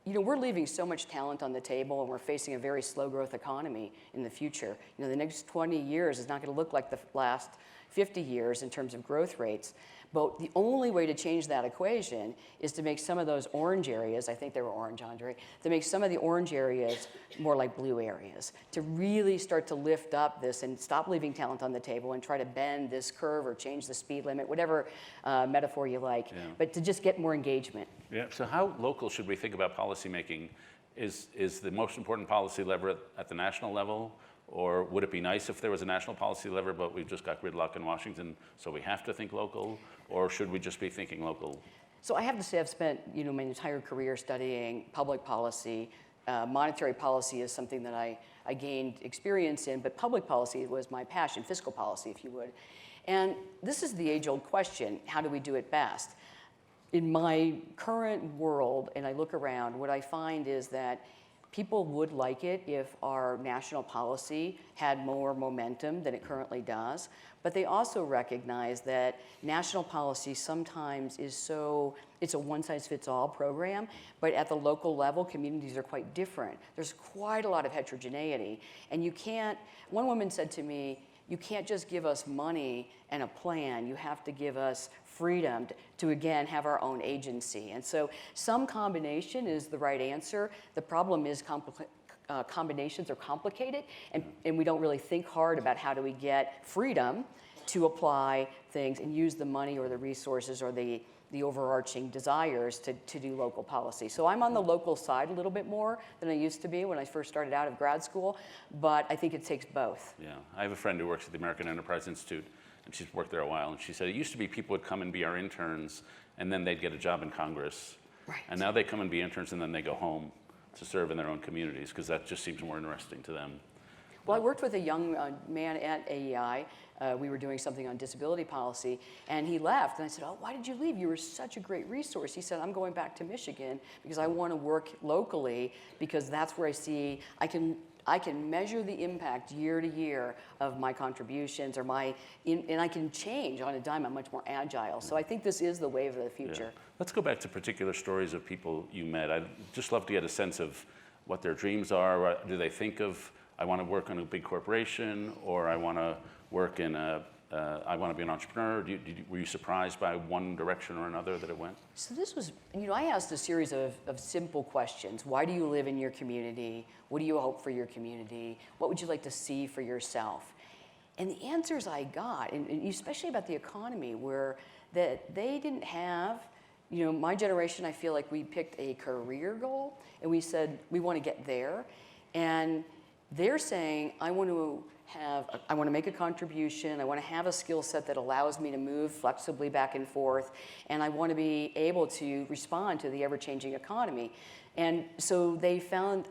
we're leaving so much talent on the table, and we're facing a very slow growth economy in the future. The next 20 years is not going to look like the last 50 years in terms of growth rates. But the only way to change that equation is to make some of those orange areas, I think they were orange, Andre, to make some of the orange areas more like blue areas, to really start to lift up this and stop leaving talent on the table and try to bend this curve or change the speed limit, whatever metaphor you like, but to just get more engagement. Yeah. So how local should we think about policymaking? Is the most important policy lever at the national level? Or would it be nice if there was a national policy lever, but we've just got gridlock in Washington, so we have to think local? Or should we just be thinking local? So I have to say I've spent my entire career studying public policy. Monetary policy is something that I gained experience in, but public policy was my passion, fiscal policy, if you would. And this is the age-old question, how do we do it best? In my current world, and I look around, what I find is that people would like it if our national policy had more momentum than it currently does, but they also recognize that national policy sometimes it's a one-size-fits-all program, but at the local level, communities are quite different. There's quite a lot of heterogeneity, and one woman said to me, you can't just give us money and a plan, you have to give us freedom to again have our own agency. And so some combination is the right answer. The problem is combinations are complicated, and we don't really think hard about how do we get freedom to apply things and use the money or the resources or the overarching desires to do local policy. So I'm on the local side a little bit more than I used to be when I first started out of grad school, but I think it takes both. Yeah, I have a friend who works at the American Enterprise Institute, and she's worked there a while, and she said it used to be people would come and be our interns, and then they'd get a job in Congress. Right. And now they come and be interns, and then they go home to serve in their own communities, because that just seems more interesting to them. Well, I worked with a young man at AEI. We were doing something on disability policy, and he left. And I said, oh, why did you leave? You were such a great resource. He said, I'm going back to Michigan because I want to work locally, because that's where I see I can measure the impact year to year of my contributions and I can change on a dime. I'm much more agile. So I think this is the wave of the future. Yeah. Let's go back to particular stories of people you met. I'd just love to get a sense of what their dreams are. What do they think of, I want to work in a big corporation, or I want to work in I want to be an entrepreneur. Were you surprised by one direction or another that it went? So this was, I asked a series of simple questions. Why do you live in your community? What do you hope for your community? What would you like to see for yourself? And the answers I got, and especially about the economy, were that they didn't have, my generation, I feel like we picked a career goal, and we said, we want to get there. And they're saying, I want to make a contribution, I want to have a skill set that allows me to move flexibly back and forth, and I want to be able to respond to the ever-changing economy. And so they found,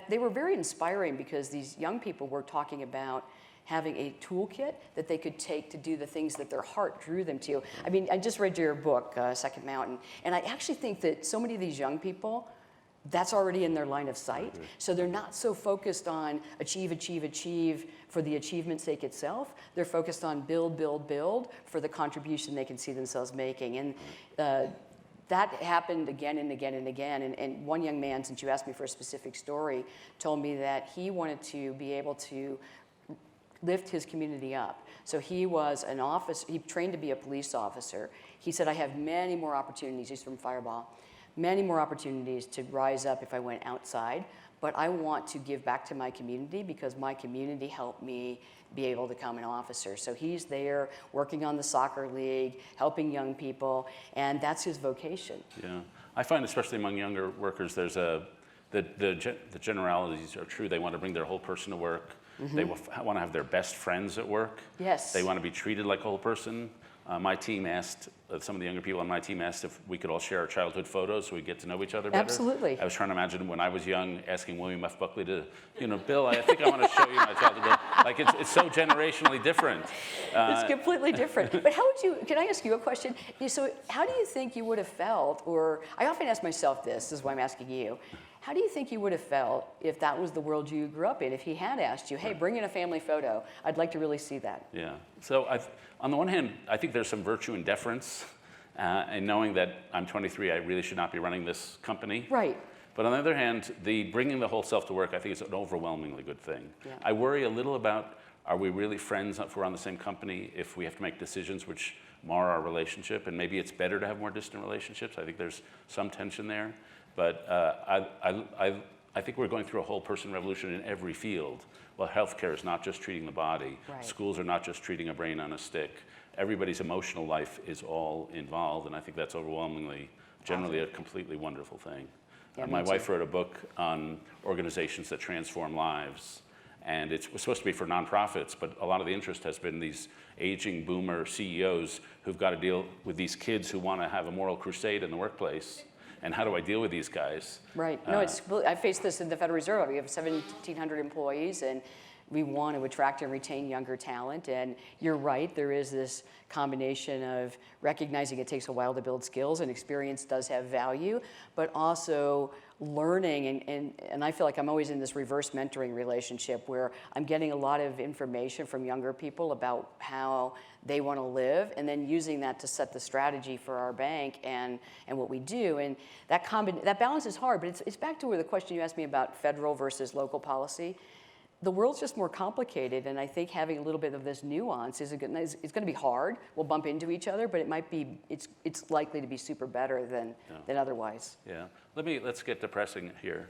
they were very inspiring, because these young people were talking about having a toolkit that they could take to do the things that their heart drew them to. I mean, I just read your book, Second Mountain, and I actually think that so many of these young people, that's already in their line of sight. So they're not so focused on achieve for the achievement's sake itself. They're focused on build for the contribution they can see themselves making. And that happened again and again and again. And one young man, since you asked me for a specific story, told me that he wanted to be able to lift his community up. So he was an officer, he trained to be a police officer. He said, I have many more opportunities, he's from Fireball, many more opportunities to rise up if I went outside, but I want to give back to my community because my community helped me be able to become an officer. So he's there working on the soccer league, helping young people, and that's his vocation. Yeah, I find especially among younger workers, there's the generalities are true. They want to bring their whole person to work. They want to have their best friends at work. Yes. They want to be treated like a whole person. My team asked, some of the younger people on my team asked if we could all share our childhood photos so we get to know each other better. Absolutely. I was trying to imagine when I was young, asking William F. Buckley to, Bill, I think I want to show you my childhood. Like, it's so generationally different. It's completely different. But can I ask you a question? So how do you think you would have felt, or I often ask myself this is why I'm asking you, how do you think you would have felt if that was the world you grew up in? If he had asked you, hey, bring in a family photo, I'd like to really see that. Yeah. So on the one hand, I think there's some virtue in deference, and knowing that I'm 23, I really should not be running this company. Right. But on the other hand, bringing the whole self to work, I think is an overwhelmingly good thing. Yeah. I worry a little about, are we really friends if we're on the same company, if we have to make decisions which mar our relationship, and maybe it's better to have more distant relationships. I think there's some tension there. But I think we're going through a whole person revolution in every field. Well, healthcare is not just treating the body. Right. Schools are not just treating a brain on a stick. Everybody's emotional life is all involved, and I think that's overwhelmingly, generally a completely wonderful thing. Yeah, my wife wrote a book on organizations that transform lives, and it was supposed to be for nonprofits, but a lot of the interest has been these aging boomer CEOs who've got to deal with these kids who want to have a moral crusade in the workplace. And how do I deal with these guys? Right. No, I face this in the Federal Reserve. We have 1,700 employees, and we want to attract and retain younger talent. And you're right, there is this combination of recognizing it takes a while to build skills, and experience does have value, but also learning, and I feel like I'm always in this reverse mentoring relationship where I'm getting a lot of information from younger people about how they want to live, and then using that to set the strategy for our bank and what we do. And that balance is hard, but it's back to where the question you asked me about federal versus local policy. The world's just more complicated, and I think having a little bit of this nuance it's going to be hard. We'll bump into each other, but it's likely to be super better than otherwise. Yeah. Let's get depressing here.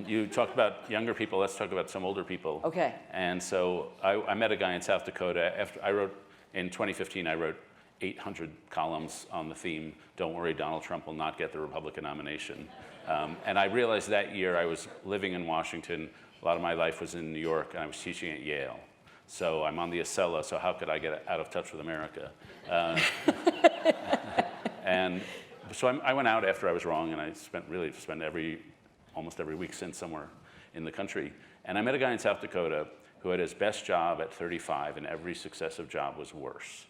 You talked about younger people. Let's talk about some older people. Okay. And so I met a guy in South Dakota. In 2015, I wrote 800 columns on the theme, "Don't worry, Donald Trump will not get the Republican nomination." And I realized that year I was living in Washington. A lot of my life was in New York, and I was teaching at Yale. So I'm on the Acela, so how could I get out of touch with America? And so I went out after I was wrong, and I spent almost every week since somewhere in the country. And I met a guy in South Dakota who had his best job at 35, and every successive job was worse.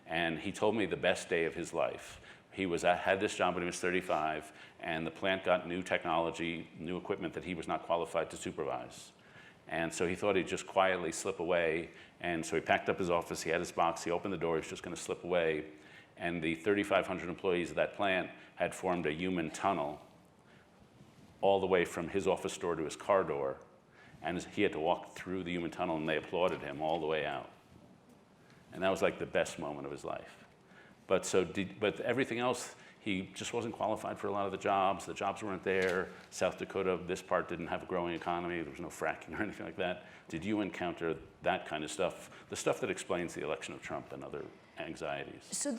And he told me the best day of his life. He had this job when he was 35, and the plant got new technology, new equipment that he was not qualified to supervise. And so he thought he'd just quietly slip away, and so he packed up his office, he had his box, he opened the door, he was just going to slip away. And the 3,500 employees of that plant had formed a human tunnel all the way from his office door to his car door, and he had to walk through the human tunnel, and they applauded him all the way out. And that was like the best moment of his life. But everything else, he just wasn't qualified for a lot of the jobs. The jobs weren't there. South Dakota, this part didn't have a growing economy. There was no fracking or anything like that. Did you encounter that kind of stuff? The stuff that explains the election of Trump and other anxieties. So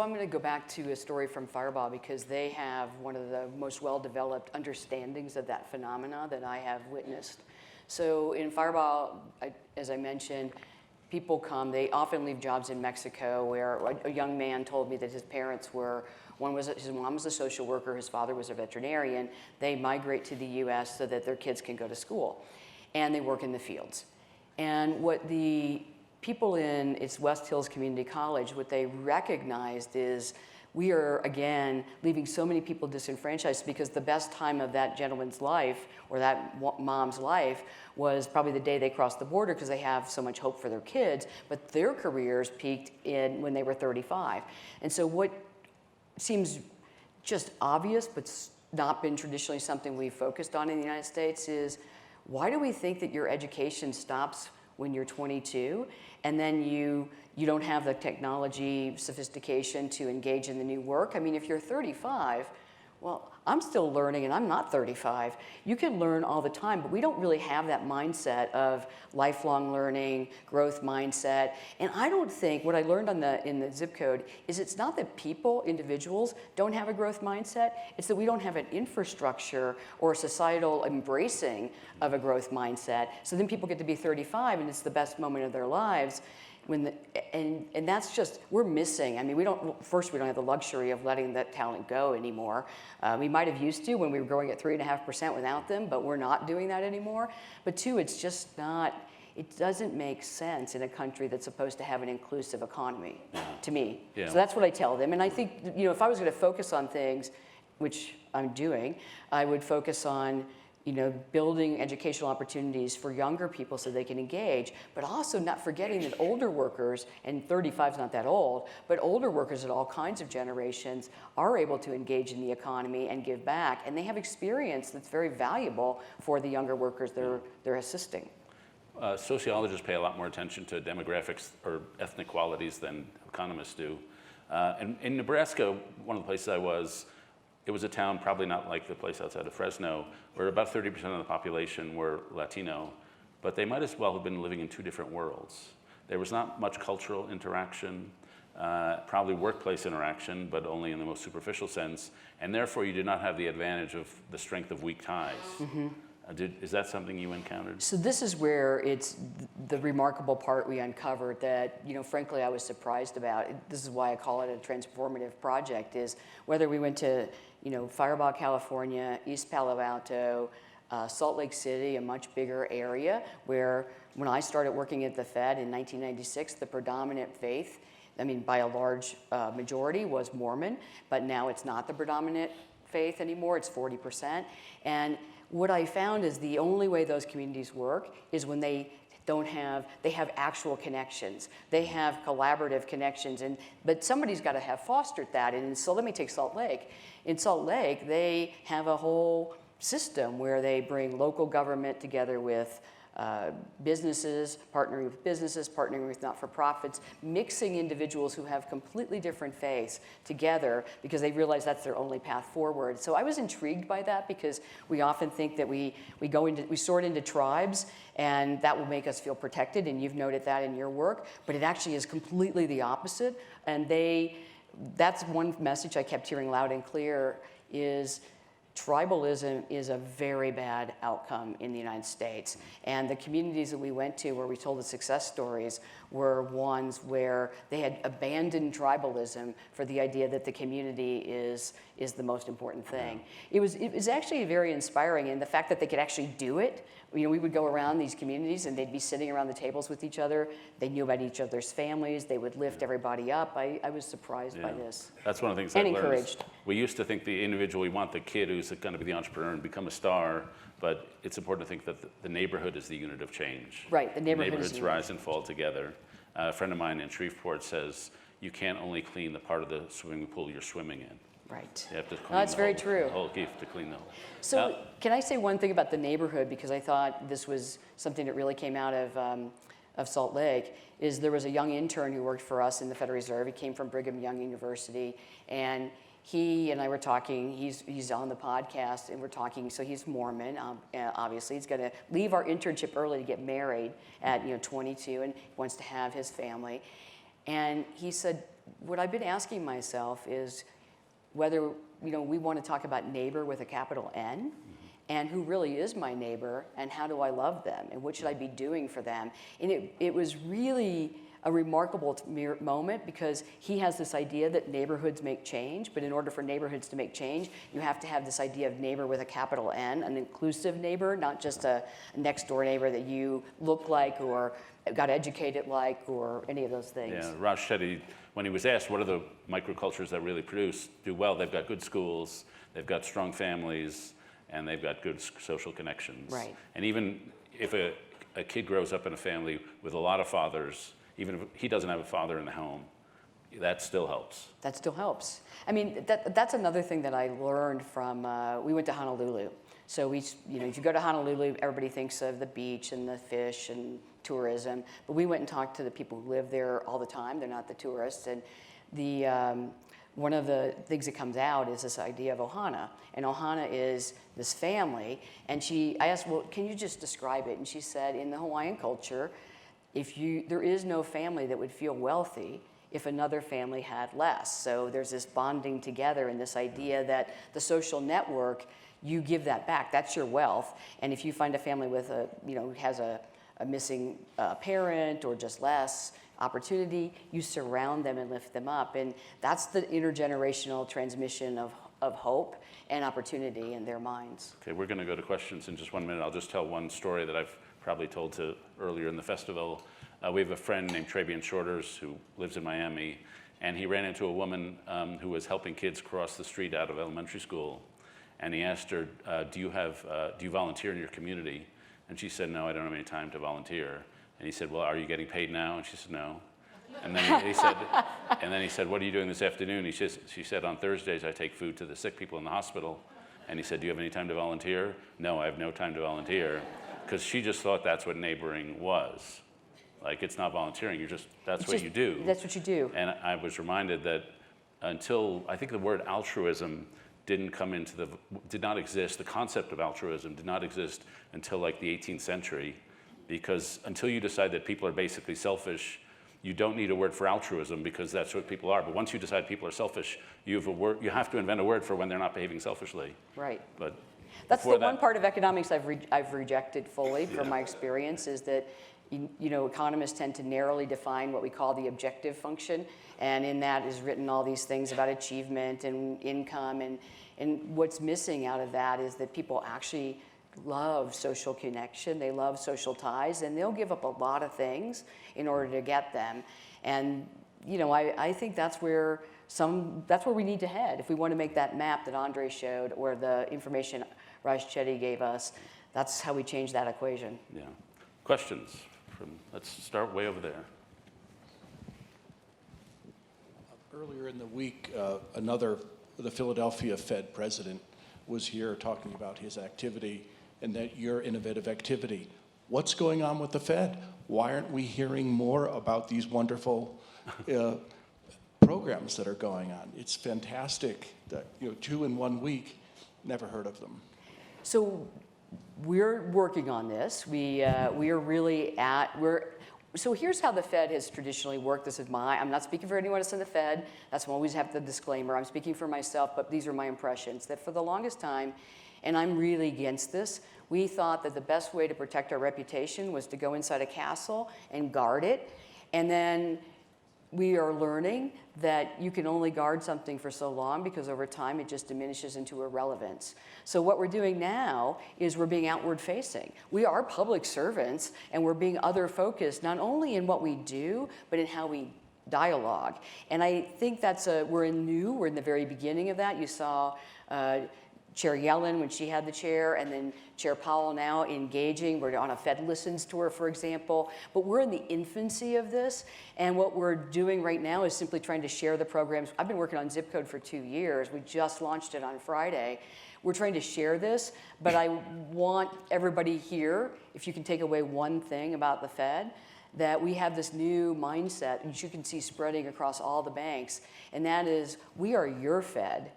I'm going to go back to a story from Fireball because they have one of the most well-developed understandings of that phenomena that I have witnessed. So in Fireball, as I mentioned, people come, they often leave jobs in Mexico where a young man told me that his parents his mom was a social worker, his father was a veterinarian. They migrate to the US so that their kids can go to school. And they work in the fields. And what the people it's West Hills Community College, what they recognized is we are, again, leaving so many people disenfranchised because the best time of that gentleman's life or that mom's life was probably the day they crossed the border because they have so much hope for their kids, but their careers peaked when they were 35. And so what seems just obvious, but not been traditionally something we've focused on in the United States is, why do we think that your education stops when you're 22 and then you don't have the technology sophistication to engage in the new work? I mean, if you're 35, Well, I'm still learning and I'm not 35. You can learn all the time, but we don't really have that mindset of lifelong learning, growth mindset. And I don't think what I learned in the zip code is it's not that people, individuals, don't have a growth mindset, it's that we don't have an infrastructure or a societal embracing of a growth mindset. So then people get to be 35 and it's the best moment of their lives. And that's just, we're missing. I mean, we don't have the luxury of letting that talent go anymore. We might have used to when we were growing at 3.5% without them, but we're not doing that anymore. But two, it's just not, it doesn't make sense in a country that's supposed to have an inclusive economy, to me. Yeah. So that's what I tell them. And I think, if I was going to focus on things, which I'm doing, I would focus on building educational opportunities for younger people so they can engage, but also not forgetting that older workers, and 35 is not that old, but older workers at all kinds of generations are able to engage in the economy and give back, and they have experience that's very valuable for the younger workers they're assisting. Sociologists pay a lot more attention to demographics or ethnic qualities than economists do. And in Nebraska, one of the places I was, it was a town probably not like the place outside of Fresno, where about 30% of the population were Latino, but they might as well have been living in two different worlds. There was not much cultural interaction, probably workplace interaction, but only in the most superficial sense, and therefore you did not have the advantage of the strength of weak ties. Mm-hmm. Is that something you encountered? So this is where it's the remarkable part we uncovered that, frankly, I was surprised about. This is why I call it a transformative project, is whether we went to, Firebaugh, California, East Palo Alto, Salt Lake City, a much bigger area where when I started working at the Fed in 1996, the predominant faith, by a large majority, was Mormon, but now it's not the predominant faith anymore, it's 40%. And what I found is the only way those communities work is when they have actual connections. They have collaborative connections, but somebody's got to have fostered that. And so let me take Salt Lake. In Salt Lake, they have a whole system where they bring local government together with businesses, partnering with not-for-profits, mixing individuals who have completely different faiths together because they realize that's their only path forward. So I was intrigued by that because we often think that we sort into tribes and that will make us feel protected, and you've noted that in your work, but it actually is completely the opposite. And that's one message I kept hearing loud and clear is tribalism is a very bad outcome in the United States. And the communities that we went to where we told the success stories were ones where they had abandoned tribalism for the idea that the community is the most important thing. It was actually very inspiring, and the fact that they could actually do it. We would go around these communities and they'd be sitting around the tables with each other. They knew about each other's families. They would lift everybody up. I was surprised by this. That's one of the things and I learned. Encouraged. We used to think the individual, we want the kid who's going to be the entrepreneur and become a star, but it's important to think that the neighborhood is the unit of change. Right, the neighborhood is neighborhoods rise and fall together. A friend of mine in Shreveport says, you can't only clean the part of the swimming pool you're swimming in. Right. You have to clean That's very true. The whole keep to clean the whole. So can I say one thing about the neighborhood, because I thought this was something that really came out of Salt Lake, is there was a young intern who worked for us in the Federal Reserve. He came from Brigham Young University, and he and I were talking. He's on the podcast, and we're talking. So he's Mormon, obviously. He's going to leave our internship early to get married at 22, and wants to have his family. And he said, what I've been asking myself is whether we want to talk about neighbor with a capital N, and who really is my neighbor, and how do I love them, and what should I be doing for them? And it was really a remarkable moment because he has this idea that neighborhoods make change, but in order for neighborhoods to make change, you have to have this idea of neighbor with a capital N, an inclusive neighbor, not just a next door neighbor that you look like or got educated like or any of those things. Yeah, Raj Jetty, when he was asked what are the microcultures that really do well, they've got good schools, they've got strong families, and they've got good social connections. Right. And even if a kid grows up in a family with a lot of fathers, even if he doesn't have a father in the home, that still helps. That still helps. I mean, that's another thing that I learned from, we went to Honolulu. So if you go to Honolulu, everybody thinks of the beach and the fish and tourism, but we went and talked to the people who live there all the time. They're not the tourists. And one of the things that comes out is this idea of ohana. And ohana is this family. And I asked, well, can you just describe it? And she said, in the Hawaiian culture, there is no family that would feel wealthy if another family had less. So there's this bonding together and this idea that the social network, you give that back. That's your wealth. And if you find a family with has a missing parent or just less opportunity, you surround them and lift them up. And that's the intergenerational transmission of hope and opportunity in their minds. Okay, we're going to go to questions in just 1 minute. I'll just tell one story that I've probably told earlier in the festival. We have a friend named Travian Shorters who lives in Miami, and he ran into a woman who was helping kids cross the street out of elementary school. And he asked her, do you volunteer in your community? And she said, no, I don't have any time to volunteer. And he said, well, are you getting paid now? And she said, no. And then he said, what are you doing this afternoon? She said, on Thursdays I take food to the sick people in the hospital. And he said, do you have any time to volunteer? No, I have no time to volunteer. Because she just thought that's what neighboring was. Like, it's not volunteering, that's what you do. That's what you do. And I was reminded that until, I think the word altruism did not exist, the concept of altruism did not exist until like the 18th century, because until you decide that people are basically selfish, you don't need a word for altruism because that's what people are. But once you decide people are selfish, you have to invent a word for when they're not behaving selfishly. Right. But that's the one part of economics I've rejected fully from my experience, is that economists tend to narrowly define what we call the objective function, and in that is written all these things about achievement and income, and what's missing out of that is that people actually love social connection, they love social ties, and they'll give up a lot of things in order to get them. And I think that's where we need to head. If we want to make that map that Andre showed, or the information Jetty gave us, that's how we change that equation. Yeah. Questions? Let's start way over there. Earlier in the week, the Philadelphia Fed president was here talking about his activity and that your innovative activity. What's going on with the Fed? Why aren't we hearing more about these wonderful programs that are going on? It's fantastic that, 2 in 1 week, never heard of them. So we're working on this. So here's how the Fed has traditionally worked. I'm not speaking for anyone else in the Fed. That's why I always have the disclaimer. I'm speaking for myself, but these are my impressions. That for the longest time, and I'm really against this, we thought that the best way to protect our reputation was to go inside a castle and guard it. And then we are learning that you can only guard something for so long because over time it just diminishes into irrelevance. So what we're doing now is we're being outward facing. We are public servants and we're being other focused, not only in what we do, but in how we dialogue. And I think we're in the very beginning of that. You saw Chair Yellen when she had the chair, and then Chair Powell now engaging. We're on a Fed Listens tour, for example. But we're in the infancy of this, and what we're doing right now is simply trying to share the programs. I've been working on Zip Code for 2 years. We just launched it on Friday. We're trying to share this, but I want everybody here, if you can take away one thing about the Fed, that we have this new mindset, which you can see spreading across all the banks, and that is, we are your Fed.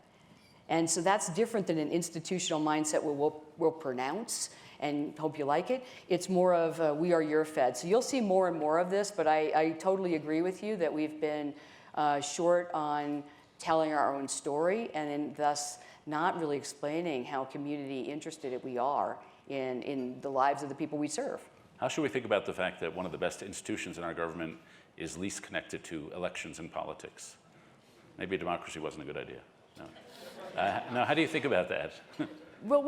And so that's different than an institutional mindset where we'll pronounce and hope you like it. It's more of we are your Fed. So you'll see more and more of this, but I totally agree with you that we've been short on telling our own story and thus not really explaining how community interested we are in the lives of the people we serve. How should we think about the fact that one of the best institutions in our government is least connected to elections and politics? Maybe democracy wasn't a good idea. No. Now, how do you think about that? Well,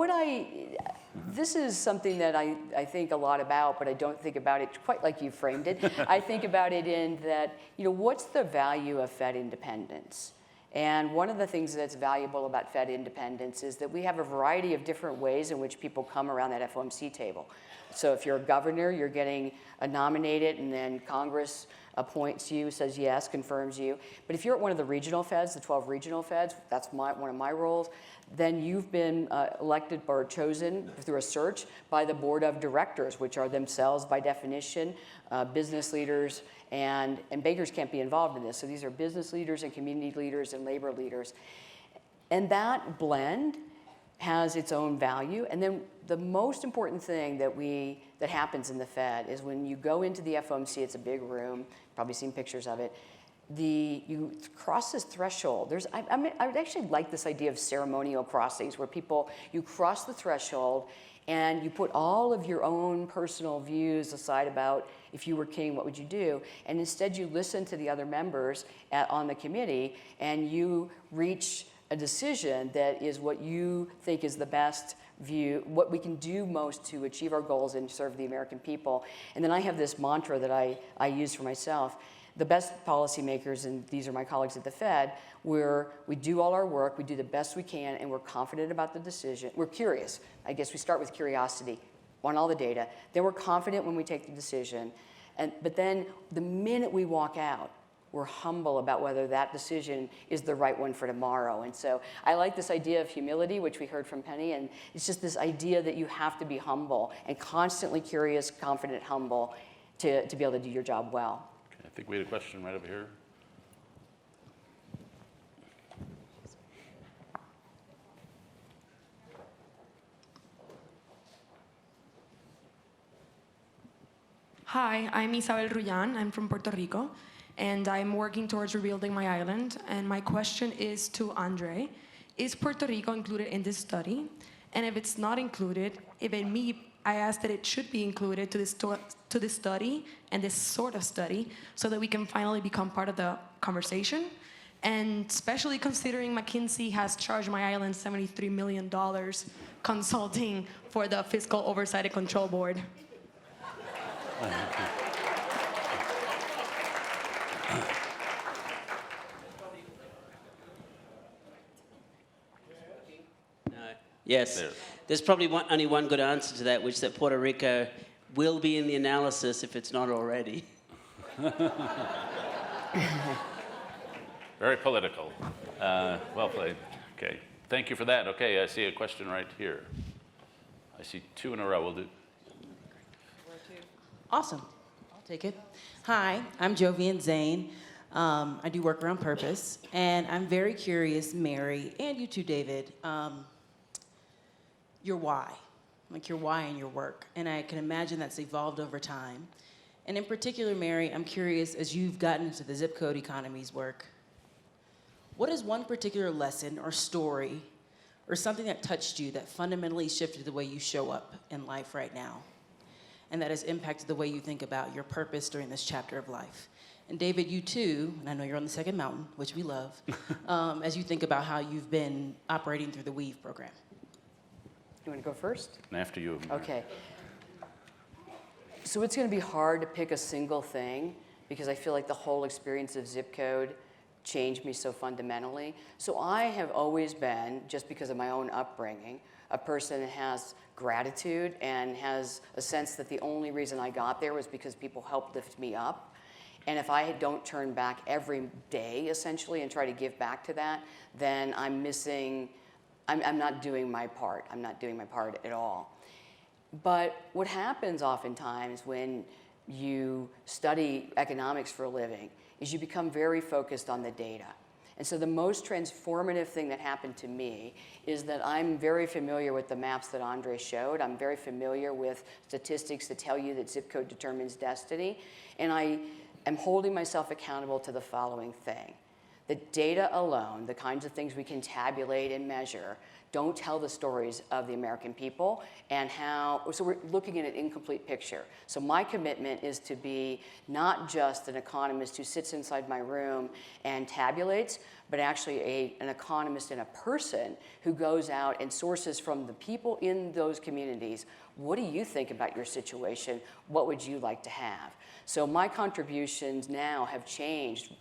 this is something that I think a lot about, but I don't think about it quite like you framed it. I think about it in that, what's the value of Fed independence? And one of the things that's valuable about Fed independence is that we have a variety of different ways in which people come around that FOMC table. So if you're a governor, you're getting nominated, and then Congress appoints you, says yes, confirms you. But if you're at one of the regional feds, the 12 regional feds, that's one of my roles, then you've been elected or chosen through a search by the board of directors, which are themselves, by definition, business leaders, and bankers can't be involved in this. So these are business leaders and community leaders and labor leaders. And that blend has its own value. And then the most important thing that happens in the Fed is when you go into the FOMC, it's a big room, probably seen pictures of it, you cross this threshold. I would actually like this idea of ceremonial crossings where you cross the threshold and you put all of your own personal views aside about if you were king, what would you do? And instead you listen to the other members on the committee and you reach a decision that is what you think is the best view, what we can do most to achieve our goals and serve the American people. And then I have this mantra that I use for myself. The best policymakers, and these are my colleagues at the Fed, where we do all our work, we do the best we can, and we're confident about the decision. We're curious. I guess we start with curiosity, want all the data. Then we're confident when we take the decision. But then the minute we walk out, we're humble about whether that decision is the right one for tomorrow. And so I like this idea of humility, which we heard from Penny, and it's just this idea that you have to be humble and constantly curious, confident, humble to be able to do your job well. Okay, I think we had a question right over here. Hi, I'm Isabel Ruyan. I'm from Puerto Rico, and I'm working towards rebuilding my island. And my question is to Andre. Is Puerto Rico included in this study? And if it's not included, I ask that it should be included to this study and this sort of study so that we can finally become part of the conversation. And especially considering McKinsey has charged my island $73 million consulting for the Fiscal Oversight and Control Board. Yes, there's probably only one good answer to that, which is that Puerto Rico will be in the analysis if it's not already. Very political. Well played. Okay, thank you for that. Okay, I see a question right here. I see two in a row. We'll do. Awesome. I'll take it. Hi, I'm Jovian Zane. I do work around purpose, and I'm very curious, Mary, and you too, David, your why, like your why in your work. And I can imagine that's evolved over time. And in particular, Mary, I'm curious, as you've gotten into the zip code economies work, what is one particular lesson or story or something that touched you that fundamentally shifted the way you show up in life right now, and that has impacted the way you think about your purpose during this chapter of life? And David, you too, and I know you're on the second mountain, which we love, as you think about how you've been operating through the WEAVE program. You want to go first? And after you. Okay. So it's going to be hard to pick a single thing because I feel like the whole experience of zip code changed me so fundamentally. So I have always been, just because of my own upbringing, a person that has gratitude and has a sense that the only reason I got there was because people helped lift me up. And if I don't turn back every day, essentially, and try to give back to that, then I'm not doing my part. I'm not doing my part at all. But what happens oftentimes when you study economics for a living is you become very focused on the data. And so the most transformative thing that happened to me is that I'm very familiar with the maps that Andre showed. I'm very familiar with statistics that tell you that zip code determines destiny. And I am holding myself accountable to the following thing. The data alone, the kinds of things we can tabulate and measure, don't tell the stories of the American people and so we're looking at an incomplete picture. So my commitment is to be not just an economist who sits inside my room and tabulates, but actually an economist and a person who goes out and sources from the people in those communities. What do you think about your situation? What would you like to have? So my contributions now have changed.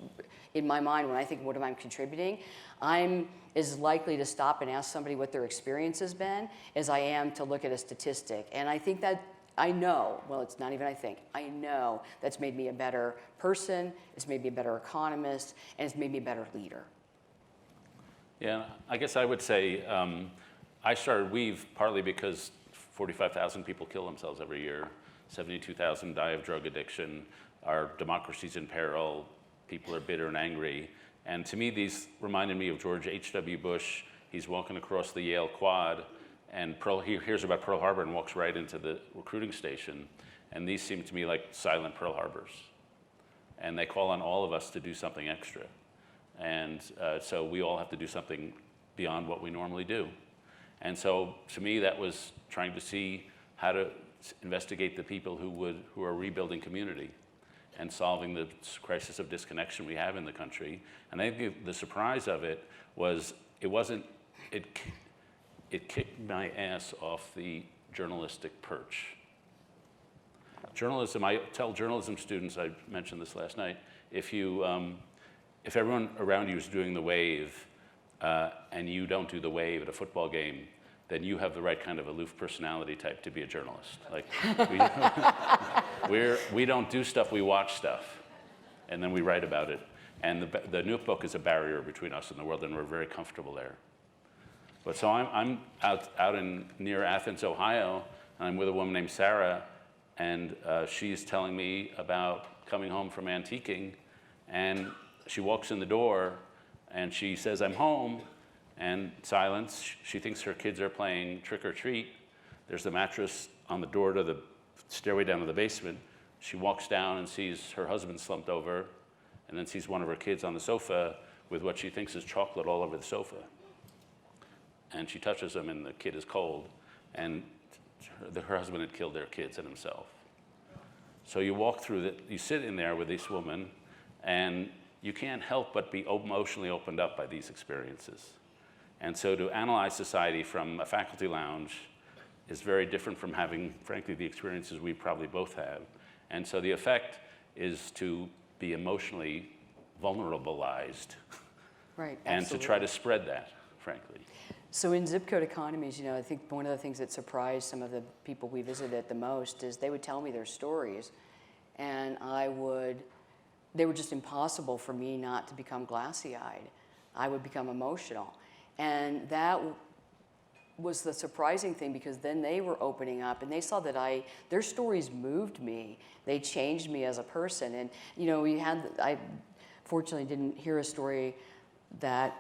In my mind, when I think, what am I contributing? I'm as likely to stop and ask somebody what their experience has been as I am to look at a statistic. And I think that I know, well, it's not even I think, I know that's made me a better person, it's made me a better economist, and it's made me a better leader. Yeah, I guess I would say I started Weave partly because 45,000 people kill themselves every year, 72,000 die of drug addiction, our democracy's in peril, people are bitter and angry. And to me, these reminded me of George H.W. Bush. He's walking across the Yale Quad, and he hears about Pearl Harbor and walks right into the recruiting station. And these seem to me like silent Pearl Harbors. And they call on all of us to do something extra. And so we all have to do something beyond what we normally do. And so to me, that was trying to see how to investigate the people who are rebuilding community and solving the crisis of disconnection we have in the country. And I think the surprise of it was it kicked my ass off the journalistic perch. Journalism, I tell journalism students, I mentioned this last night, if everyone around you is doing the wave and you don't do the wave at a football game, then you have the right kind of aloof personality type to be a journalist. Like, we don't do stuff, we watch stuff, and then we write about it. And the notebook is a barrier between us and the world, and we're very comfortable there. But so I'm out near Athens, Ohio, and I'm with a woman named Sarah, and she's telling me about coming home from antiquing, and she walks in the door, and she says, "I'm home," and silence. She thinks her kids are playing trick or treat. There's the mattress on the door to the stairway down to the basement. She walks down and sees her husband slumped over, and then sees one of her kids on the sofa with what she thinks is chocolate all over the sofa. And she touches him, and the kid is cold. And her husband had killed their kids and himself. So you walk through you sit in there with this woman, and you can't help but be emotionally opened up by these experiences. And so to analyze society from a faculty lounge is very different from having, frankly, the experiences we probably both have. And so the effect is to be emotionally vulnerabilized. Right, and absolutely. to try to spread that, frankly. So in zip code economies, I think one of the things that surprised some of the people we visited the most is they would tell me their stories, and they were just impossible for me not to become glassy-eyed. I would become emotional. And that was the surprising thing, because then they were opening up and they saw that their stories moved me. They changed me as a person. And I fortunately didn't hear a story that,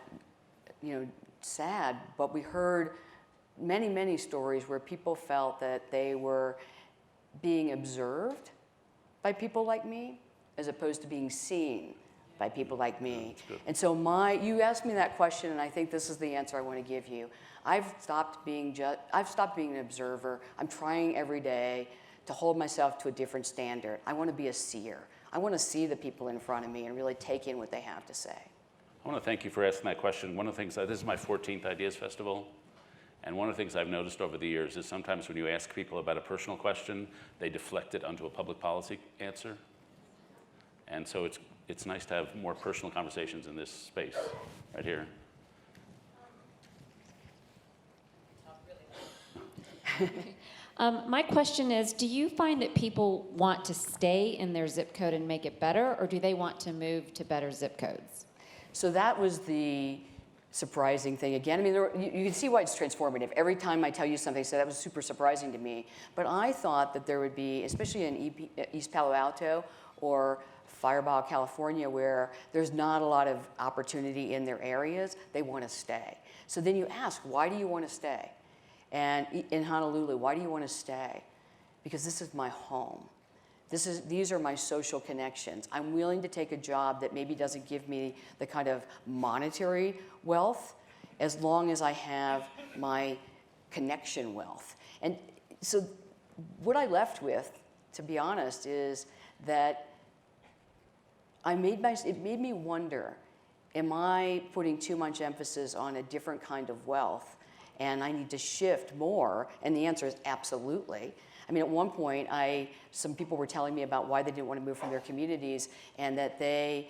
sad, but we heard many, many stories where people felt that they were being observed by people like me as opposed to being seen by people like me. And so you asked me that question, and I think this is the answer I want to give you. I've stopped being an observer. I'm trying every day to hold myself to a different standard. I want to be a seer. I want to see the people in front of me and really take in what they have to say. I want to thank you for asking that question. One of the things, this is my 14th Ideas Festival, and one of the things I've noticed over the years is sometimes when you ask people about a personal question, they deflect it onto a public policy answer. And so it's nice to have more personal conversations in this space, right here. My question is, do you find that people want to stay in their zip code and make it better, or do they want to move to better zip codes? So that was the surprising thing. Again, I mean, you can see why it's transformative. Every time I tell you something, so that was super surprising to me. But I thought that there would be, especially in East Palo Alto or Firebaugh, California, where there's not a lot of opportunity in their areas, they want to stay. So then you ask, why do you want to stay? And in Honolulu, why do you want to stay? Because this is my home. These are my social connections. I'm willing to take a job that maybe doesn't give me the kind of monetary wealth, as long as I have my connection wealth. And so what I left with, to be honest, is that it made me wonder, am I putting too much emphasis on a different kind of wealth, and I need to shift more? And the answer is absolutely. I mean, at one point, some people were telling me about why they didn't want to move from their communities, and that the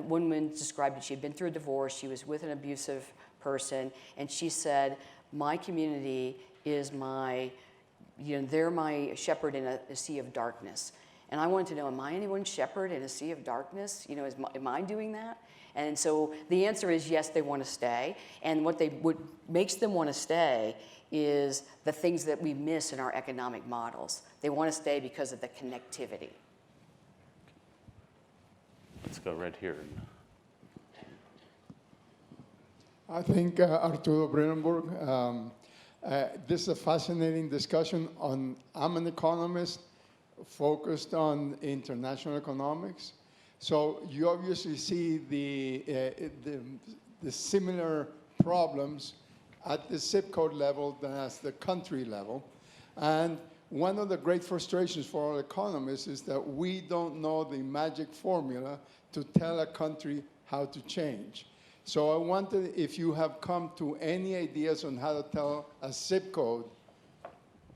woman described that she had been through a divorce, she was with an abusive person, and she said, my community is my they're my shepherd in a sea of darkness. And I wanted to know, am I anyone's shepherd in a sea of darkness? Am I doing that? And so the answer is yes, they want to stay. And what makes them want to stay is the things that we miss in our economic models. They want to stay because of the connectivity. Let's go right here. I think Arturo Brandenburg, this is a fascinating discussion on, I'm an economist focused on international economics. So you obviously see the similar problems at the zip code level than at the country level. And one of the great frustrations for our economists is that we don't know the magic formula to tell a country how to change. So I wondered if you have come to any ideas on how to tell a zip code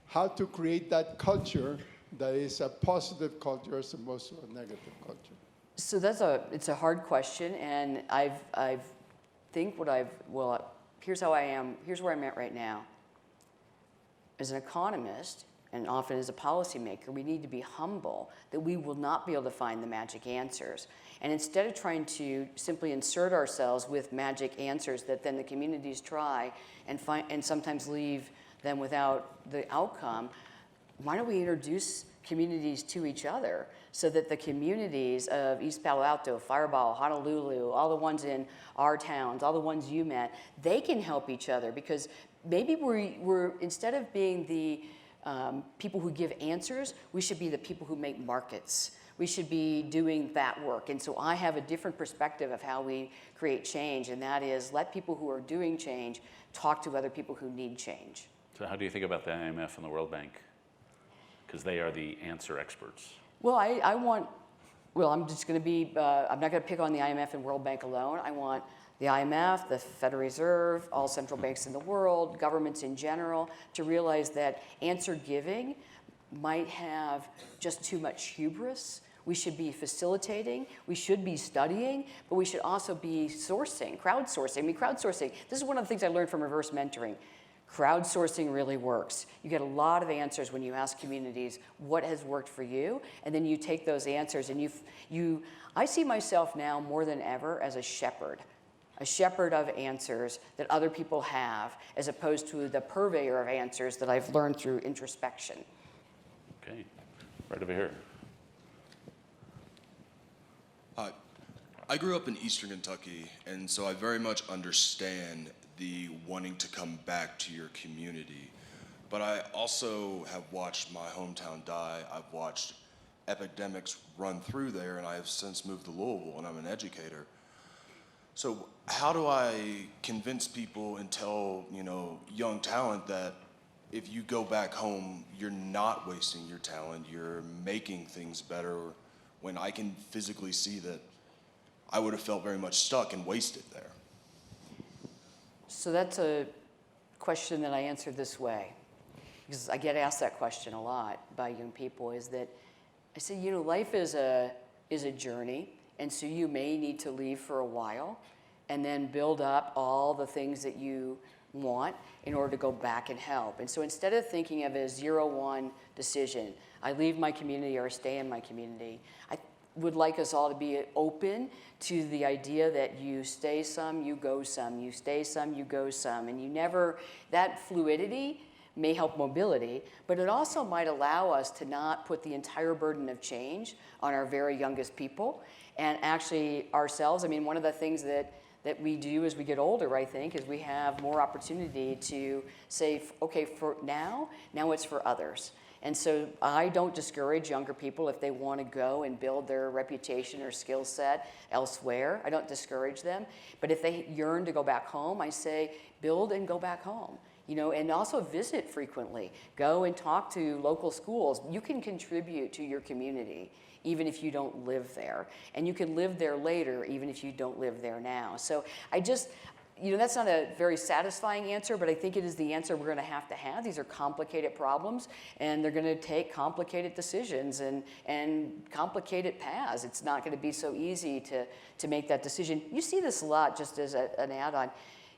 how to create that culture that is a positive culture as opposed to a negative culture. So it's a hard question, and here's how I am, here's where I'm at right now. As an economist, and often as a policymaker, we need to be humble that we will not be able to find the magic answers. And instead of trying to simply insert ourselves with magic answers that then the communities try and sometimes leave them without the outcome, why don't we introduce communities to each other so that the communities of East Palo Alto, Fireball, Honolulu, all the ones in our towns, all the ones you met, they can help each other, because maybe we're instead of being the people who give answers, we should be the people who make markets. We should be doing that work. And so I have a different perspective of how we create change, and that is let people who are doing change talk to other people who need change. So how do you think about the IMF and the World Bank? Because they are the answer experts. Well, I'm just going to be, I'm not going to pick on the IMF and World Bank alone. I want the IMF, the Federal Reserve, all central banks in the world, governments in general, to realize that answer giving might have just too much hubris. We should be facilitating, we should be studying, but we should also be sourcing, crowdsourcing. I mean, crowdsourcing, this is one of the things I learned from reverse mentoring. Crowdsourcing really works. You get a lot of answers when you ask communities what has worked for you, and then you take those answers and I see myself now more than ever as a shepherd of answers that other people have, as opposed to the purveyor of answers that I've learned through introspection. Okay, right over here. Hi, I grew up in Eastern Kentucky, and so I very much understand the wanting to come back to your community. But I also have watched my hometown die. I've watched epidemics run through there, and I have since moved to Louisville, and I'm an educator. So how do I convince people and tell, young talent that if you go back home, you're not wasting your talent, you're making things better, when I can physically see that I would have felt very much stuck and wasted there? So that's a question that I answer this way, because I get asked that question a lot by young people, is that I say, life is a journey, and so you may need to leave for a while and then build up all the things that you want in order to go back and help. And so instead of thinking of it as 0-1 decision, I leave my community or I stay in my community, I would like us all to be open to the idea that you stay some, you go some, you stay some, you go some, and that fluidity may help mobility, but it also might allow us to not put the entire burden of change on our very youngest people, and actually ourselves. I mean, one of the things that we do as we get older, I think, is we have more opportunity to say, okay, for now it's for others. And so I don't discourage younger people if they want to go and build their reputation or skill set elsewhere. I don't discourage them. But if they yearn to go back home, I say build and go back home. And also visit frequently. Go and talk to local schools. You can contribute to your community even if you don't live there. And you can live there later even if you don't live there now. So that's not a very satisfying answer, but I think it is the answer we're going to have. These are complicated problems, and they're going to take complicated decisions and complicated paths. It's not going to be so easy to make that decision. You see this a lot, just as an add-on.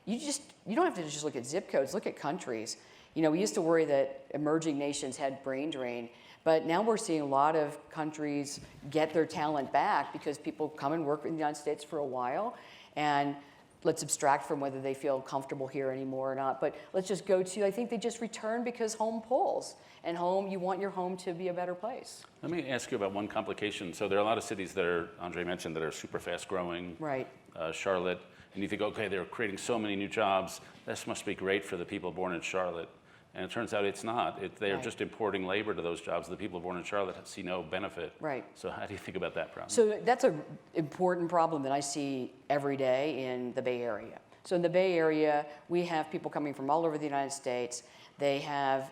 You don't have to just look at zip codes, look at countries. You know, we used to worry that emerging nations had brain drain, but now we're seeing a lot of countries get their talent back because people come and work in the United States for a while, and let's abstract from whether they feel comfortable here anymore or not, but let's just go to, I think they just return because home pulls, and home, you want your home to be a better place. Let me ask you about one complication. So there are a lot of cities that are, Andre mentioned, that are super fast growing. Right. Charlotte, and you think, okay, they're creating so many new jobs. This must be great for the people born in Charlotte. And it turns out it's not. They're Right. just importing labor to those jobs. The people born in Charlotte see no benefit. Right. So how do you think about that problem? So that's an important problem that I see every day in the Bay Area. So in the Bay Area, we have people coming from all over the United States. They have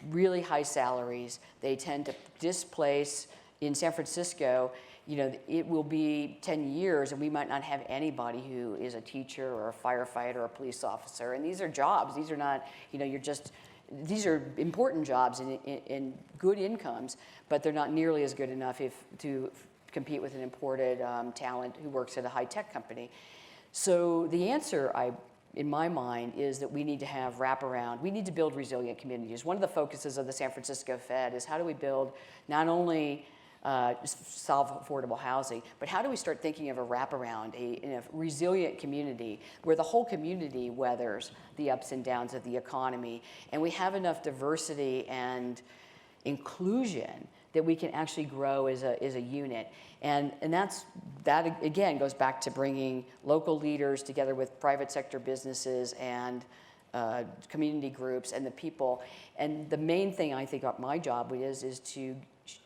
really high salaries. They tend to displace in San Francisco. You know, it will be 10 years and we might not have anybody who is a teacher or a firefighter or a police officer. And these are jobs. These are not, you know, these are important jobs and good incomes, but they're not nearly as good enough to compete with an imported talent who works at a high-tech company. So the answer, in my mind, is that we need to have wraparound. We need to build resilient communities. One of the focuses of the San Francisco Fed is how do we build not only solve affordable housing, but how do we start thinking of a wraparound, in a resilient community where the whole community weathers the ups and downs of the economy, and we have enough diversity and inclusion that we can actually grow as a unit. And that again goes back to bringing local leaders together with private sector businesses and community groups and the people. And the main thing I think my job is to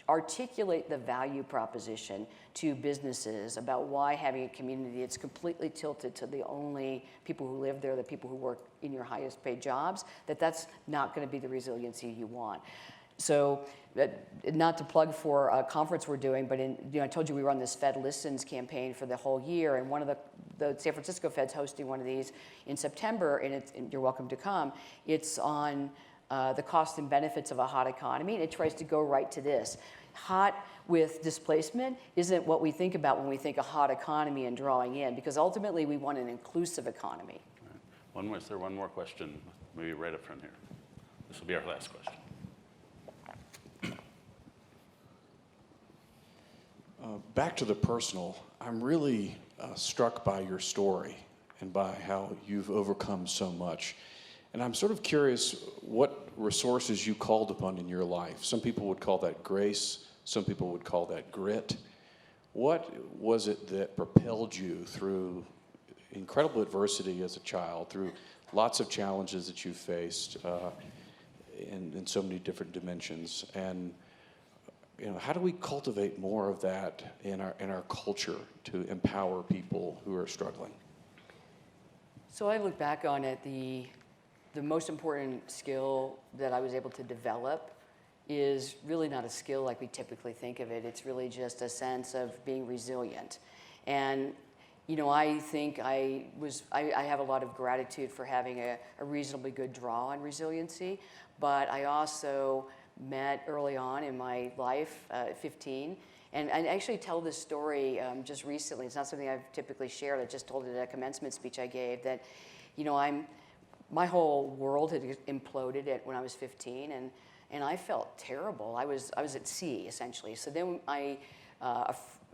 articulate the value proposition to businesses about why having a community that's completely tilted to the only people who live there, the people who work in your highest paid jobs, that's not going to be the resiliency you want. So, not to plug for a conference we're doing, but I told you we run this Fed Listens campaign for the whole year, and one of the San Francisco Fed's hosting one of these in September, and you're welcome to come. It's on the cost and benefits of a hot economy, and it tries to go right to this. Hot with displacement isn't what we think about when we think a hot economy and drawing in, because ultimately we want an inclusive economy. Right. Is there one more question? Maybe right up front here. This will be our last question. Back to the personal, I'm really struck by your story and by how you've overcome so much. And I'm sort of curious what resources you called upon in your life. Some people would call that grace, some people would call that grit. What was it that propelled you through incredible adversity as a child, through lots of challenges that you faced in so many different dimensions? And how do we cultivate more of that in our culture to empower people who are struggling? So I look back on it, the most important skill that I was able to develop is really not a skill like we typically think of it. It's really just a sense of being resilient. And I think I have a lot of gratitude for having a reasonably good draw on resiliency, but I also met early on in my life at 15, and I actually tell this story just recently. It's not something I've typically shared. I just told it at a commencement speech I gave that, my whole world had imploded when I was 15, and I felt terrible. I was at sea, essentially. So then a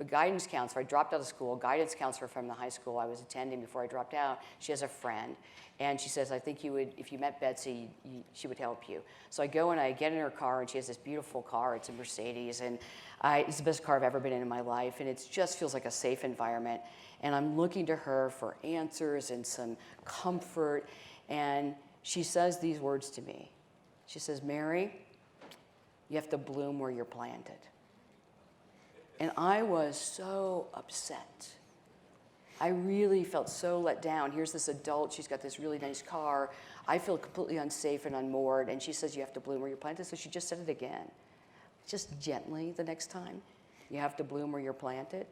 guidance counselor, I dropped out of school, a guidance counselor from the high school I was attending before I dropped out, she has a friend, and she says, I think you would, if you met Betsy, she would help you. So I go and I get in her car, and she has this beautiful car. It's a Mercedes, and it's the best car I've ever been in my life, and it just feels like a safe environment. And I'm looking to her for answers and some comfort, and she says these words to me. She says, Mary, you have to bloom where you're planted. And I was so upset. I really felt so let down. Here's this adult, she's got this really nice car. I feel completely unsafe and unmoored, and she says you have to bloom where you're planted, so she just said it again. Just gently the next time. You have to bloom where you're planted.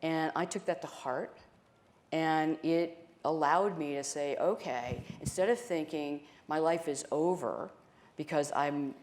And I took that to heart, and it allowed me to say, okay, instead of thinking my life is over because I'm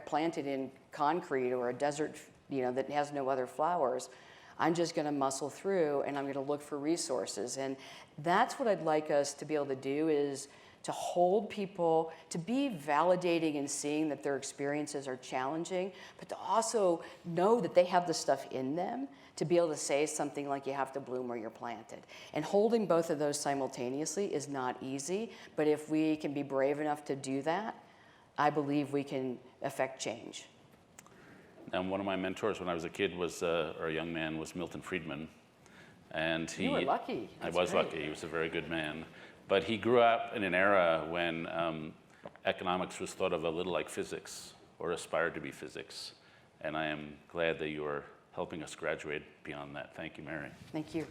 planted in concrete or a desert that has no other flowers, I'm just going to muscle through, and I'm going to look for resources. And that's what I'd like us to be able to do, is to hold people, to be validating and seeing that their experiences are challenging, but to also know that they have the stuff in them to be able to say something like you have to bloom where you're planted. And holding both of those simultaneously is not easy, but if we can be brave enough to do that, I believe we can affect change. And one of my mentors when I was a kid was, or a young man, was Milton Friedman. And You were lucky. I That's was great. lucky. He was a very good man. But he grew up in an era when economics was thought of a little like physics, or aspired to be physics. And I am glad that you are helping us graduate beyond that. Thank you, Mary. Thank you.